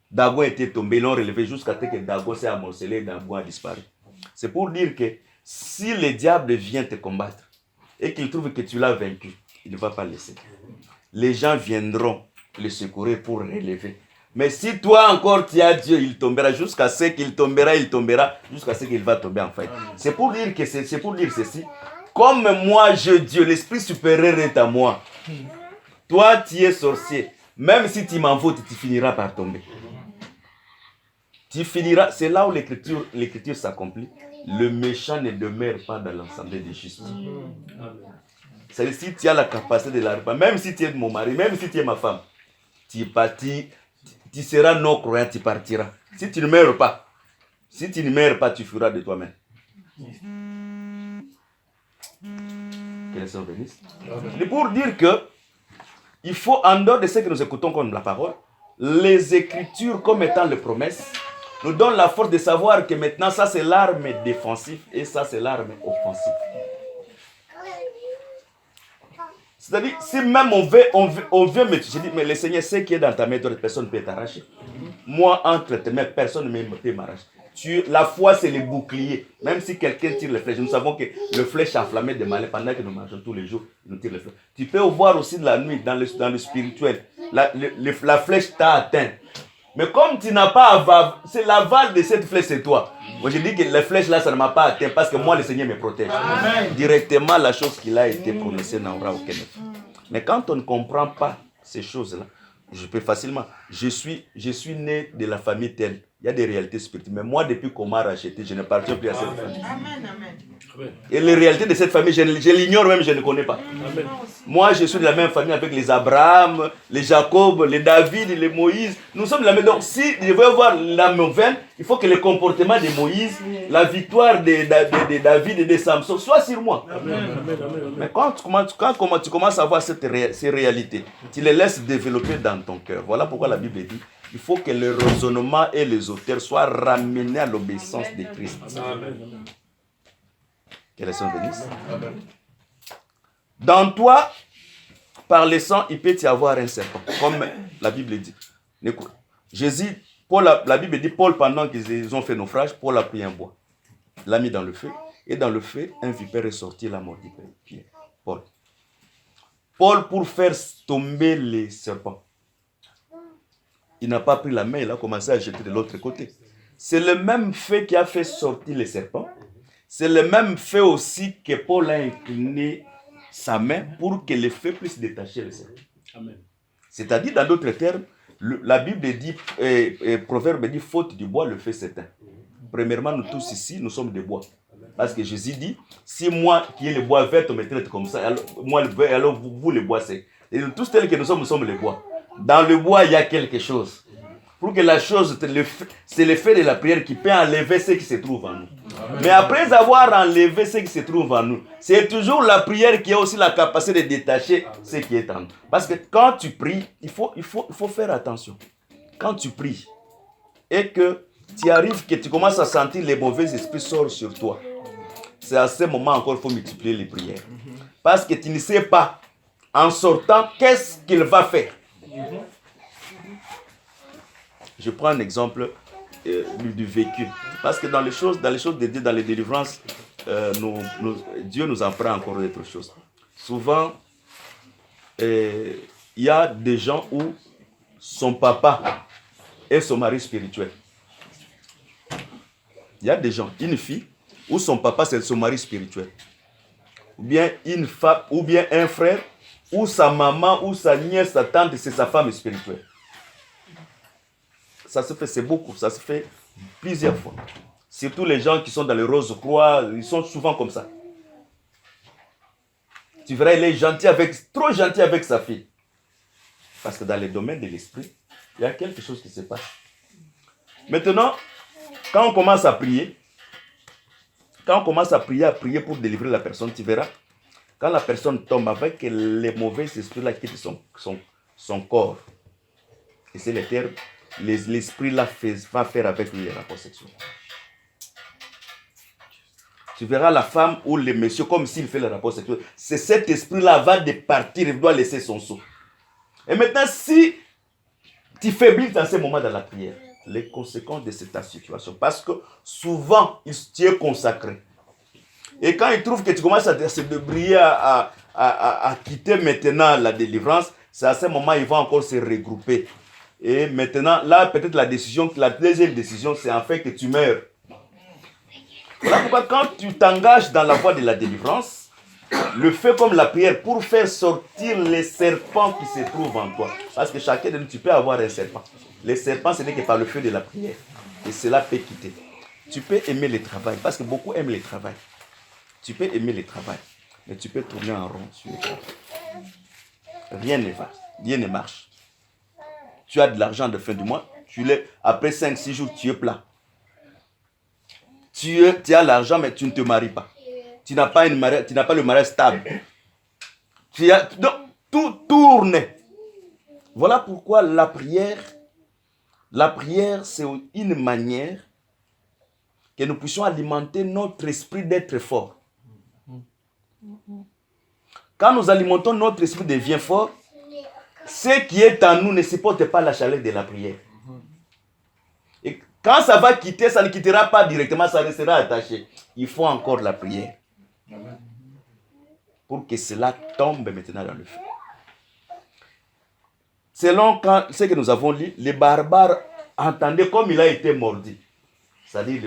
Dagon était tombé, ils l'ont relevé jusqu'à ce que Dagon s'est amoncelé et Dagon a disparu. C'est pour dire que si le diable vient te combattre et qu'il trouve que tu l'as vaincu, il ne va pas laisser. Les gens viendront le secourir pour relever. Mais si toi encore tu as Dieu, il tombera jusqu'à ce qu'il tombera, jusqu'à ce qu'il va tomber en fait. C'est pour dire ceci. Comme moi je Dieu, l'esprit supérieur est à moi. Toi tu es sorcier. Même si tu m'envoûtes, tu finiras par tomber. Tu finiras, c'est là où l'écriture s'accomplit. Le méchant ne demeure pas dans l'assemblée des justes. C'est-à-dire, si tu as la capacité de la repas, même si tu es mon mari, même si tu es ma femme, tu seras non-croyant, tu partiras. Si tu ne meurs pas, tu fuiras de toi-même. Que les Seigneur bénisse. Et pour dire que il faut, en dehors de ce que nous écoutons comme la parole, les Écritures comme étant les promesses, nous donnent la force de savoir que maintenant, ça c'est l'arme défensive et ça c'est l'arme offensive. C'est-à-dire, si même on veut me... Je dis, mais le Seigneur sait qui est dans ta main, d'autres personnes ne peuvent t'arracher. Moi, entre tes mains, personne ne peut m'arracher. La foi, c'est le bouclier. Même si quelqu'un tire les flèches, nous savons que le flèche enflammé de malin, pendant que nous marchons tous les jours, il nous tire les flèches. Tu peux voir aussi de la nuit, dans le spirituel. La flèche t'a atteint. Mais comme tu n'as pas c'est l'aval de cette flèche, c'est toi. Moi, je dis que les flèches là, ça ne m'a pas atteint parce que moi, le Seigneur me protège. Amen. Directement, la chose qu'il a été prononcée n'aura aucun effet. Mais quand on ne comprend pas ces choses-là, je peux facilement. Je suis né de la famille telle. Il y a des réalités spirituelles. Mais moi, depuis qu'on m'a racheté, je ne partiens plus à cette famille. Amen, amen. Et les réalités de cette famille, je l'ignore même, je ne connais pas. Amen. Moi, je suis de la même famille avec les Abraham, les Jacob, les David, les Moïse. Nous sommes de la même. Donc, si je veux voir la nouvelle, il faut que le comportement de Moïse, la victoire de David et de Samson soit sur moi. Amen. Mais quand tu commences à voir ces réalités, tu les laisses développer dans ton cœur. Voilà pourquoi la Bible dit il faut que le raisonnement et les auteurs soient ramenés à l'obéissance de Christ. Amen. Que les saints bénissent. Dans toi, par le sang, il peut y avoir un serpent, comme la Bible dit. Écoute, Jésus, la Bible dit, Paul, pendant qu'ils ont fait naufrage, Paul a pris un bois, l'a mis dans le feu, et dans le feu, un vipère est sorti, l'a mordu Pierre. Paul, pour faire tomber les serpents, il n'a pas pris la main, il a commencé à jeter de l'autre côté. C'est le même fait qui a fait sortir les serpents. C'est le même fait aussi que Paul a incliné sa main pour que le feu puisse détacher les serpents. Amen. C'est-à-dire, dans d'autres termes, la Bible dit, Proverbe dit, faute du bois, le feu s'éteint. Premièrement, nous tous ici, nous sommes des bois. Parce que Jésus dit, si moi qui ai le bois vert, on me traite comme ça, alors vous le bois sec. Et nous tous tels que nous sommes les bois. Dans le bois, il y a quelque chose. Pour que la chose, c'est le fait de la prière qui peut enlever ce qui se trouve en nous. Amen. Mais après avoir enlevé ce qui se trouve en nous, c'est toujours la prière qui a aussi la capacité de détacher ce qui est en nous. Parce que quand tu pries, il faut faire attention. Quand tu pries et que tu arrives, que tu commences à sentir les mauvais esprits sortent sur toi, c'est à ce moment encore qu'il faut multiplier les prières. Parce que tu ne sais pas, en sortant, qu'est-ce qu'il va faire. Je prends un exemple du vécu. Parce que dans les choses de Dieu, dans les délivrances, Dieu nous apprend encore d'autres choses. Souvent, il y a des gens où son papa est son mari spirituel. Il y a des gens, une fille, où son papa c'est son mari spirituel. Ou bien une femme, ou bien un frère, ou sa maman, ou sa nièce, sa tante, c'est sa femme spirituelle. Ça se fait, c'est beaucoup, ça se fait plusieurs fois. Surtout les gens qui sont dans les Rose-Croix, ils sont souvent comme ça. Tu verras, il est trop gentil avec sa fille. Parce que dans les domaines de l'esprit, il y a quelque chose qui se passe. Maintenant, quand on commence à prier, à prier pour délivrer la personne, tu verras, quand la personne tombe avec les mauvais esprits là qui quittent son corps, et c'est les termes, l'esprit là va faire avec lui les rapports sexuels. Tu verras la femme ou le monsieur comme s'il fait les rapports sexuels. C'est cet esprit-là va départir, il doit laisser son sceau. Et maintenant, si tu faiblis dans ces moments dans la prière, les conséquences de cette situation, parce que souvent, tu es consacré. Et quand il trouve que tu commences à se débrouiller, à quitter maintenant la délivrance, c'est à ce moment ils vont encore se regrouper. Et maintenant, là, peut-être la deuxième décision, c'est en fait que tu meurs. Voilà pourquoi quand tu t'engages dans la voie de la délivrance, le fait comme la prière pour faire sortir les serpents qui se trouvent en toi. Parce que chacun de nous, tu peux avoir un serpent. Les serpents, ce n'est que par le feu de la prière. Et cela peut quitter. Tu peux aimer le travail, parce que beaucoup aiment le travail. Tu peux aimer le travail, mais tu peux tourner en rond sur le travail. Rien ne marche. Tu as de l'argent de fin du mois, après 5-6 jours, tu es plat. Tu as l'argent, mais tu ne te maries pas. Tu n'as pas le mariage stable. Donc, tout tourne. Voilà pourquoi la prière, c'est une manière que nous puissions alimenter notre esprit d'être fort. Quand nous alimentons notre esprit devient fort, ce qui est en nous ne supporte pas la chaleur de la prière. Et quand ça va quitter, ça ne quittera pas directement, ça restera attaché. Il faut encore la prière. Pour que cela tombe maintenant dans le feu. Selon ce que nous avons lu, les barbares entendaient comme il a été mordi. C'est-à-dire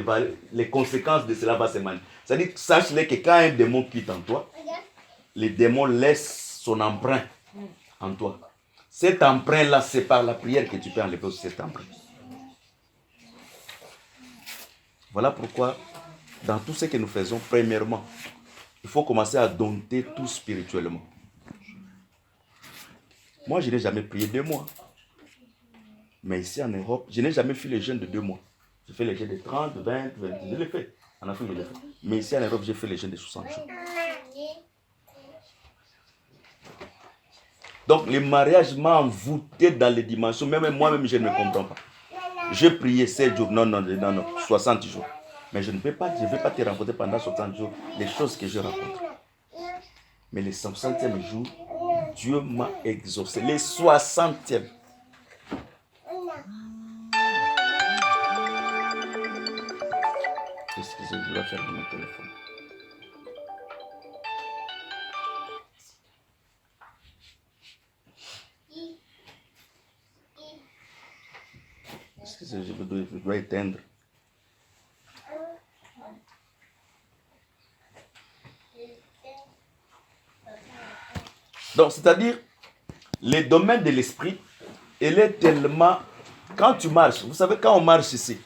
les conséquences de cela vont se manifester. C'est-à-dire, sache-le que quand un démon quitte en toi, le démon laisse son empreinte en toi. Cette empreinte-là, c'est par la prière que tu peux enlever aussi cette empreinte. Voilà pourquoi, dans tout ce que nous faisons, premièrement, il faut commencer à dompter tout spirituellement. Moi, je n'ai jamais prié 2 mois. Mais ici en Europe, je n'ai jamais fait le jeûne de 2 mois. J'ai fait le jeûne de 30, 20, 20, je l'ai fait. En Afrique, je l'ai fait. Mais ici en Europe, j'ai fait le jeûne de 60 jours. Donc, le mariage m'a envoûté dans les dimensions. Même moi-même, je ne me comprends pas. J'ai prié 7 jours, non, 60 jours. Mais je ne vais pas te rencontrer pendant 60 jours les choses que je rencontre. Mais le 60e jour, Dieu m'a exaucé. Les 60e. Excusez, je dois faire mon téléphone. Excusez, je dois éteindre. Donc, c'est-à-dire, le domaine de l'esprit, il est tellement... Quand tu marches, vous savez, quand on marche ici,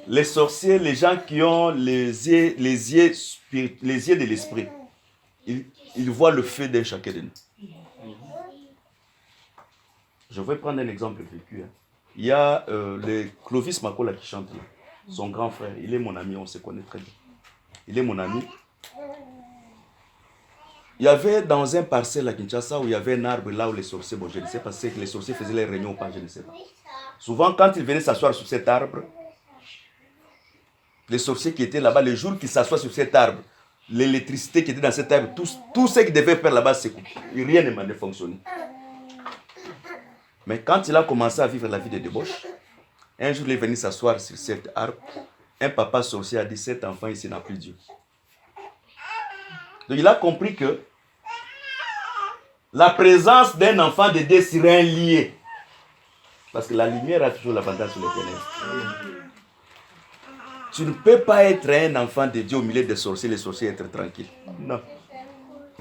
les sorciers, les gens qui ont les yeux de l'esprit, ils voient le feu d'un chacun de nous. Je vais prendre un exemple vécu. Il y a le Clovis Makola qui chante là. Son grand frère, il est mon ami, on se connaît très bien. Il est mon ami. Il y avait dans un parcelle à Kinshasa où il y avait un arbre là où les sorciers, bon je ne sais pas si les sorciers faisaient les réunions ou pas, je ne sais pas. Souvent quand ils venaient s'asseoir sur cet arbre, les sorciers qui étaient là-bas, le jour qu'ils s'assoient sur cet arbre, l'électricité qui était dans cet arbre, tout ce qu'ils devaient faire là-bas s'est coupé. Rien ne fonctionnait. Mais quand il a commencé à vivre la vie de débauche, un jour il est venu s'asseoir sur cet arbre, un papa sorcier a dit, cet enfant ici n'a plus Dieu. Donc il a compris que la présence d'un enfant de Dieu serait un lié. Parce que la lumière a toujours l'avantage sur les ténèbres. Tu ne peux pas être un enfant de Dieu au milieu des sorciers, les sorciers être tranquilles. Non.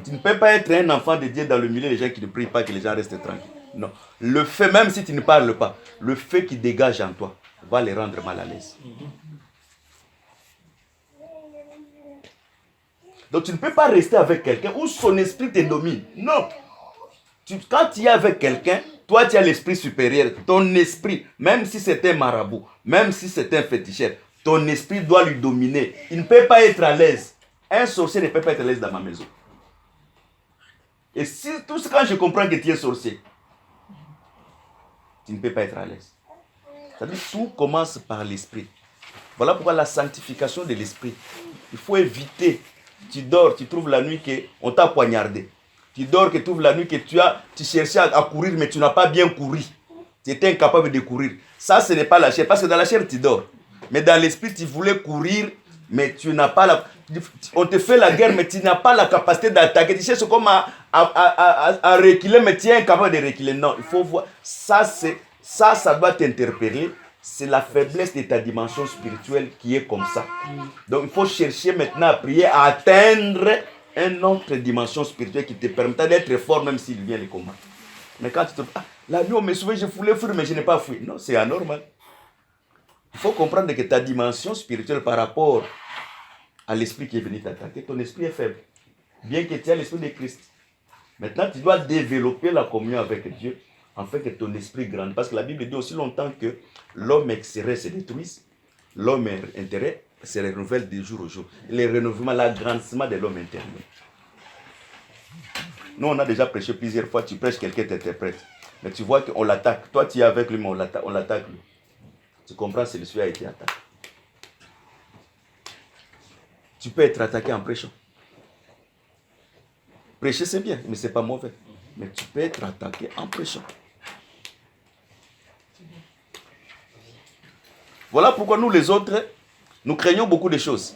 Tu ne peux pas être un enfant de Dieu dans le milieu des gens qui ne prient pas, que les gens restent tranquilles. Non. Le fait, même si tu ne parles pas, le fait qui dégage en toi va les rendre mal à l'aise. Donc tu ne peux pas rester avec quelqu'un où son esprit te domine. Non. Quand tu es avec quelqu'un, toi tu as l'esprit supérieur. Ton esprit, même si c'est un marabout, même si c'est un féticheur, ton esprit doit lui dominer. Il ne peut pas être à l'aise. Un sorcier ne peut pas être à l'aise dans ma maison. Et si tout ce quand je comprends que tu es sorcier, tu ne peux pas être à l'aise. C'est-à-dire que tout commence par l'esprit. Voilà pourquoi la sanctification de l'esprit. Il faut éviter. Tu dors, tu trouves la nuit qu'on t'a poignardé. Tu dors, que tu trouves la nuit que tu cherchais à courir, mais tu n'as pas bien couru. Tu étais incapable de courir. Ça, ce n'est pas la chair. Parce que dans la chair, tu dors. Mais dans l'esprit, tu voulais courir, mais tu n'as pas la... On te fait la guerre, mais tu n'as pas la capacité d'attaquer. Tu cherches comme à reculer, mais tu es incapable de reculer. Non, il faut voir. Ça doit t'interpeller. C'est la faiblesse de ta dimension spirituelle qui est comme ça. Donc il faut chercher maintenant à prier, à atteindre une autre dimension spirituelle qui te permettra d'être fort même s'il vient les combats. Mais quand tu te dis, la nuit on me souvient, je voulais fuir mais je n'ai pas fui. Non, c'est anormal. Il faut comprendre que ta dimension spirituelle par rapport à l'esprit qui est venu t'attaquer, ton esprit est faible. Bien que tu aies l'esprit de Christ. Maintenant, tu dois développer la communion avec Dieu afin que ton esprit grandisse. Parce que la Bible dit aussi longtemps que l'homme extérieur se détruise, l'homme intérieur se renouvelle de jour au jour. Le renouvellement, l'agrandissement de l'homme intérieur. Nous, on a déjà prêché plusieurs fois, tu prêches, quelqu'un t'interprète. Mais tu vois qu'on l'attaque. Toi, tu es avec lui, mais on l'attaque lui. Tu comprends, c'est celui qui a été attaqué. Tu peux être attaqué en prêchant. Prêcher, c'est bien, mais ce n'est pas mauvais. Mais tu peux être attaqué en prêchant. Voilà pourquoi nous, les autres, nous craignons beaucoup de choses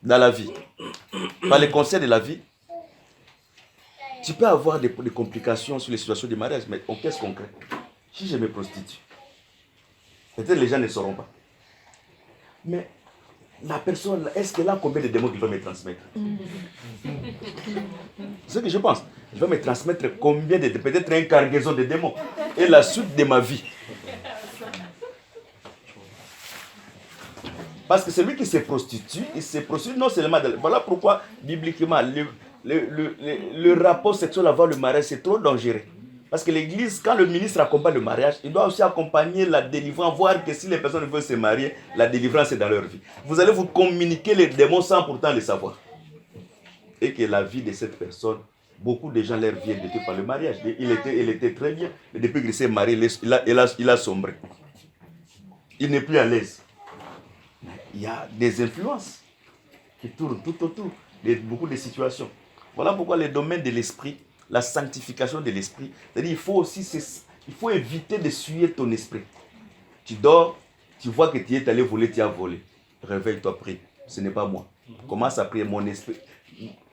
dans la vie. Par les conseils de la vie, tu peux avoir des complications sur les situations de mariage, mais qu'est-ce qu'on craint? Si je me prostitue, peut-être les gens ne sauront pas. Mais la personne, est-ce qu'elle a combien de démons qu'il va me transmettre? C'est ce que je pense. Il va me transmettre combien de, peut-être une cargaison de démons. Et la suite de ma vie. Parce que celui qui se prostitue, il se prostitue non seulement... Voilà pourquoi, bibliquement, le rapport sexuel avant le mariage, c'est trop dangereux. Parce que l'Église, quand le ministre accompagne le mariage, il doit aussi accompagner la délivrance, voir que si les personnes veulent se marier, la délivrance est dans leur vie. Vous allez vous communiquer les démons sans pourtant les savoir. Et que la vie de cette personne, beaucoup de gens, leur vie est détruite par le mariage. Il était très bien, mais depuis qu'il s'est marié, il a sombré. Il n'est plus à l'aise. Il y a des influences qui tournent tout autour de beaucoup de situations. Voilà pourquoi les domaines de l'esprit, la sanctification de l'esprit, c'est-à-dire il faut éviter de suyer ton esprit. Tu dors, tu vois que tu es allé voler, tu as volé. Réveille-toi, prie. Ce n'est pas moi. Commence à prier mon esprit.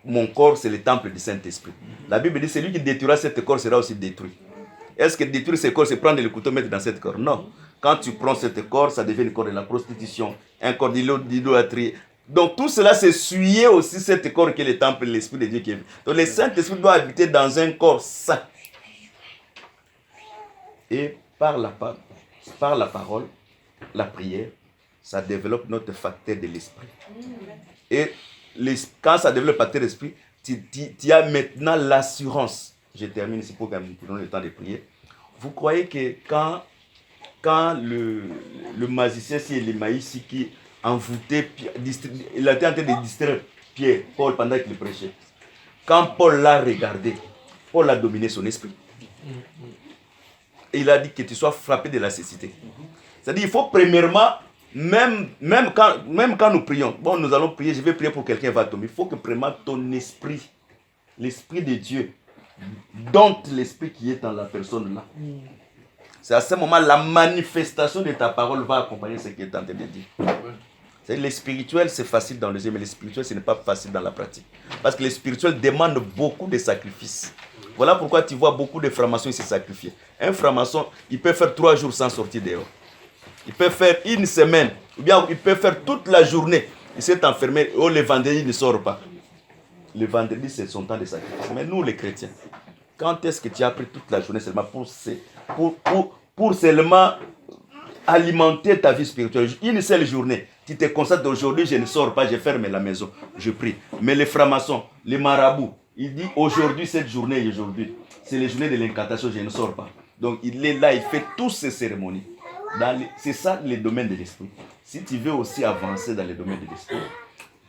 Mon corps, c'est le temple du Saint-Esprit. La Bible dit, celui qui détruira cet corps sera aussi détruit. Est-ce que détruire ce corps, c'est prendre le couteau et mettre dans cet corps? Non. Quand tu prends ce corps, ça devient un corps de la prostitution, un corps d'idolâtrie. Donc tout cela, c'est suyer aussi cet corps qui est le temple de l'Esprit de Dieu qui est. Donc le Saint-Esprit doit habiter dans un corps saint. Et par la parole, la prière, ça développe notre facteur de l'esprit. Et quand ça développe le facteur de l'esprit, tu as maintenant l'assurance. Je termine ici pour que nous prenions le temps de prier. Vous croyez que quand le magicien, c'est le maïs qui envoûtait, il était en train de distraire Pierre, Paul, pendant qu'il prêchait. Quand Paul l'a regardé, Paul a dominé son esprit. Et il a dit que tu sois frappé de la cécité. C'est-à-dire qu'il faut premièrement, même quand nous prions, bon, nous allons prier, je vais prier pour quelqu'un qui va tomber. Il faut que premièrement ton esprit, l'esprit de Dieu, dompte l'esprit qui est dans la personne là. C'est à ce moment la manifestation de ta parole va accompagner ce qui est en train de dire. Les spirituels, c'est facile dans le jeu, mais les spirituels, ce n'est pas facile dans la pratique. Parce que les spirituels demandent beaucoup de sacrifices. Voilà pourquoi tu vois beaucoup de francs-maçons se sacrifier. Un franc-maçon, il peut faire 3 jours sans sortir dehors. Il peut faire une semaine, ou bien il peut faire toute la journée. Il s'est enfermé, le vendredi, il ne sort pas. Le vendredi, c'est son temps de sacrifice. Mais nous, les chrétiens, quand est-ce que tu as pris toute la journée seulement pour seulement alimenter ta vie spirituelle? Une seule journée, tu te concentres, aujourd'hui, je ne sors pas, je ferme la maison, je prie. Mais les francs-maçons, les marabouts, il dit aujourd'hui, cette journée, aujourd'hui, c'est la journée de l'incantation, je ne sors pas. Donc il est là, il fait toutes ces cérémonies. C'est ça le domaine de l'esprit. Si tu veux aussi avancer dans le domaine de l'esprit,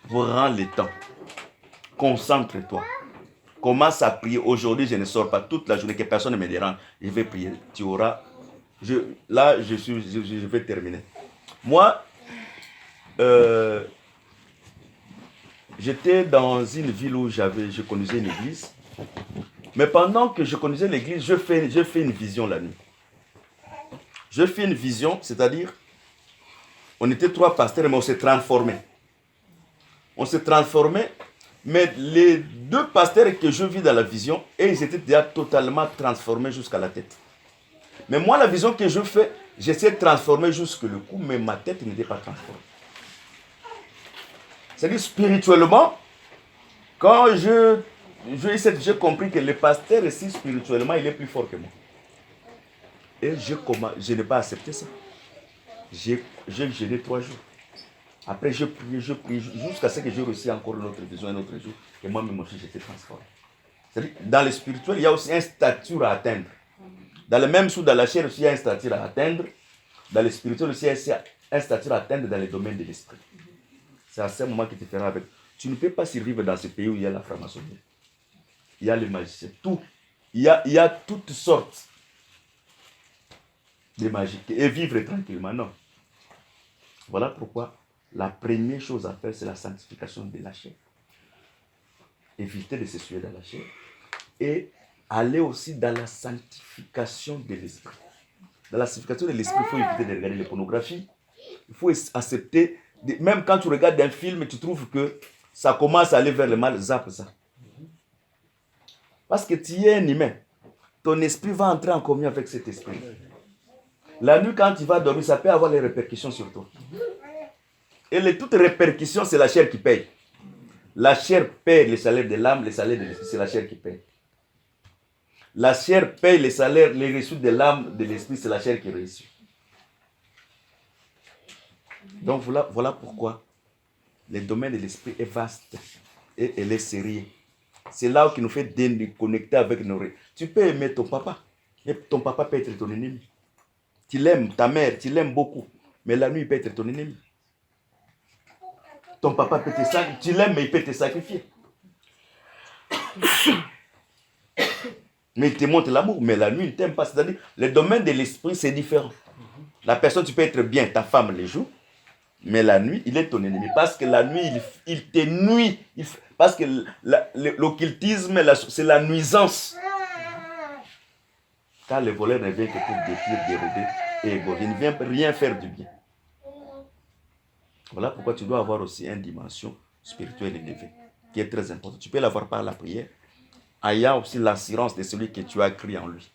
prends le temps. Concentre-toi. Commence à prier. Aujourd'hui, je ne sors pas toute la journée, que personne ne me dérange. Je vais prier. Tu auras... je vais terminer. Moi, j'étais dans une ville où je connaissais une église. Mais pendant que je connaissais l'église, je fais une vision la nuit. Je fais une vision, c'est-à-dire, on était 3 pasteurs, mais on s'est transformés. On s'est transformés, mais les 2 pasteurs que je vis dans la vision, et ils étaient déjà totalement transformés jusqu'à la tête. Mais moi, la vision que je fais, j'essaie de transformer jusque le cou, mais ma tête n'était pas transformée. C'est-à-dire, spirituellement, quand j'ai compris que le pasteur ici, spirituellement, il est plus fort que moi. Et je n'ai pas accepté ça. J'ai gêné 3 jours. Après, je prie jusqu'à ce que j'ai reçu encore une autre vision, un autre jour. Et moi-même aussi, j'étais transformé. C'est-à-dire, dans le spirituel, il y a aussi un statut à atteindre. Dans le même sous, dans la chair aussi, il y a un statut à atteindre. Dans le spirituel aussi, il y a un statut à atteindre dans le domaine de l'esprit. C'est à ce moment que tu feras avec. Tu ne peux pas survivre dans ce pays où il y a la franc-maçonnerie. il y a les magiciens, tout. Il y a toutes sortes de magie. Et vivre tranquillement, non. Voilà pourquoi la première chose à faire, c'est la sanctification de la chair. Éviter de se suer dans la chair. Et aller aussi dans la sanctification de l'esprit. Dans la sanctification de l'esprit, il faut éviter de regarder les pornographies. Il faut accepter, même quand tu regardes un film et tu trouves que ça commence à aller vers le mal, zappe ça. Parce que tu es un humain. Ton esprit va entrer en communion avec cet esprit. La nuit, quand tu vas dormir, ça peut avoir des répercussions sur toi. Et toutes répercussions, c'est la chair qui paye. La chair paye le salaire de l'âme, le salaire de l'esprit, c'est la chair qui paye. La chair paye les salaires, les ressources de l'âme, de l'esprit, c'est la chair qui réussit. Donc voilà pourquoi le domaine de l'esprit est vaste et elle est sérieux. C'est là qui nous fait déconnecter avec nos rêves. Tu peux aimer ton papa, mais ton papa peut être ton ennemi. Tu l'aimes, ta mère, tu l'aimes beaucoup, mais la nuit il peut être ton ennemi. Ton papa peut te sacrifier, tu l'aimes, mais il peut te sacrifier. Mais il te montre l'amour, mais la nuit il ne t'aime pas. C'est-à-dire, le domaine de l'esprit, c'est différent. La personne, tu peux être bien, ta femme les jours, mais la nuit, il est ton ennemi. Parce que la nuit, il te nuit. Parce que l'occultisme, c'est la nuisance. Car le voleur ne vient que pour détruire, dérober et égorger. Il ne vient rien faire du bien. Voilà pourquoi tu dois avoir aussi une dimension spirituelle élevée, qui est très importante. Tu peux l'avoir par la prière, ayant aussi l'assurance de celui que tu as cru en lui.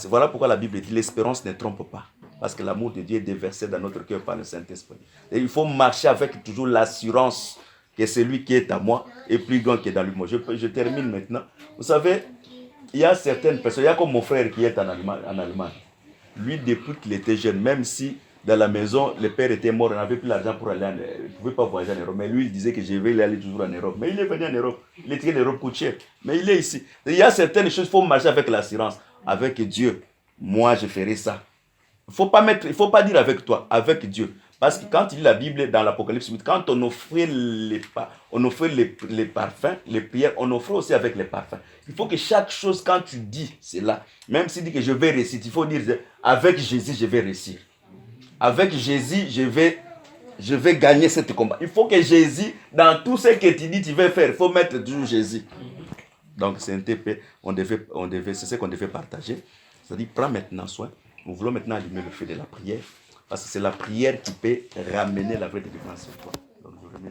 Voilà pourquoi la Bible dit l'espérance ne trompe pas. Parce que l'amour de Dieu est déversé dans notre cœur par le Saint-Esprit. Et il faut marcher avec toujours l'assurance que celui qui est à moi est plus grand que dans lui. Je termine maintenant. Vous savez, il y a certaines personnes, il y a comme mon frère qui est en Allemagne. Lui, depuis qu'il était jeune, même si dans la maison, le père était mort, on n'avait plus l'argent pour aller il ne pouvait pas voyager en Europe. Mais lui, il disait que je vais aller toujours en Europe. Mais il est venu en Europe. Il est que l'Europe coûte cher. Mais il est ici. Il y a certaines choses, il faut marcher avec l'assurance. Avec Dieu, moi, je ferai ça. Il ne faut pas dire avec toi, avec Dieu. Parce que quand il lit la Bible dans l'Apocalypse 8, quand on offrait les parfums, les prières, on offrait aussi avec les parfums. Il faut que chaque chose, quand tu dis cela, même s'il dit que je vais réussir, il faut dire avec Jésus, je vais réussir. Avec Jésus, je vais gagner ce combat. Il faut que Jésus, dans tout ce que tu dis, tu vas faire, il faut mettre toujours Jésus. Donc c'est un TP, c'est ce qu'on devait partager. C'est-à-dire, prends maintenant soin. Nous voulons maintenant allumer le feu de la prière, parce que c'est la prière qui peut ramener la vraie délivrance sur toi. Donc, je remets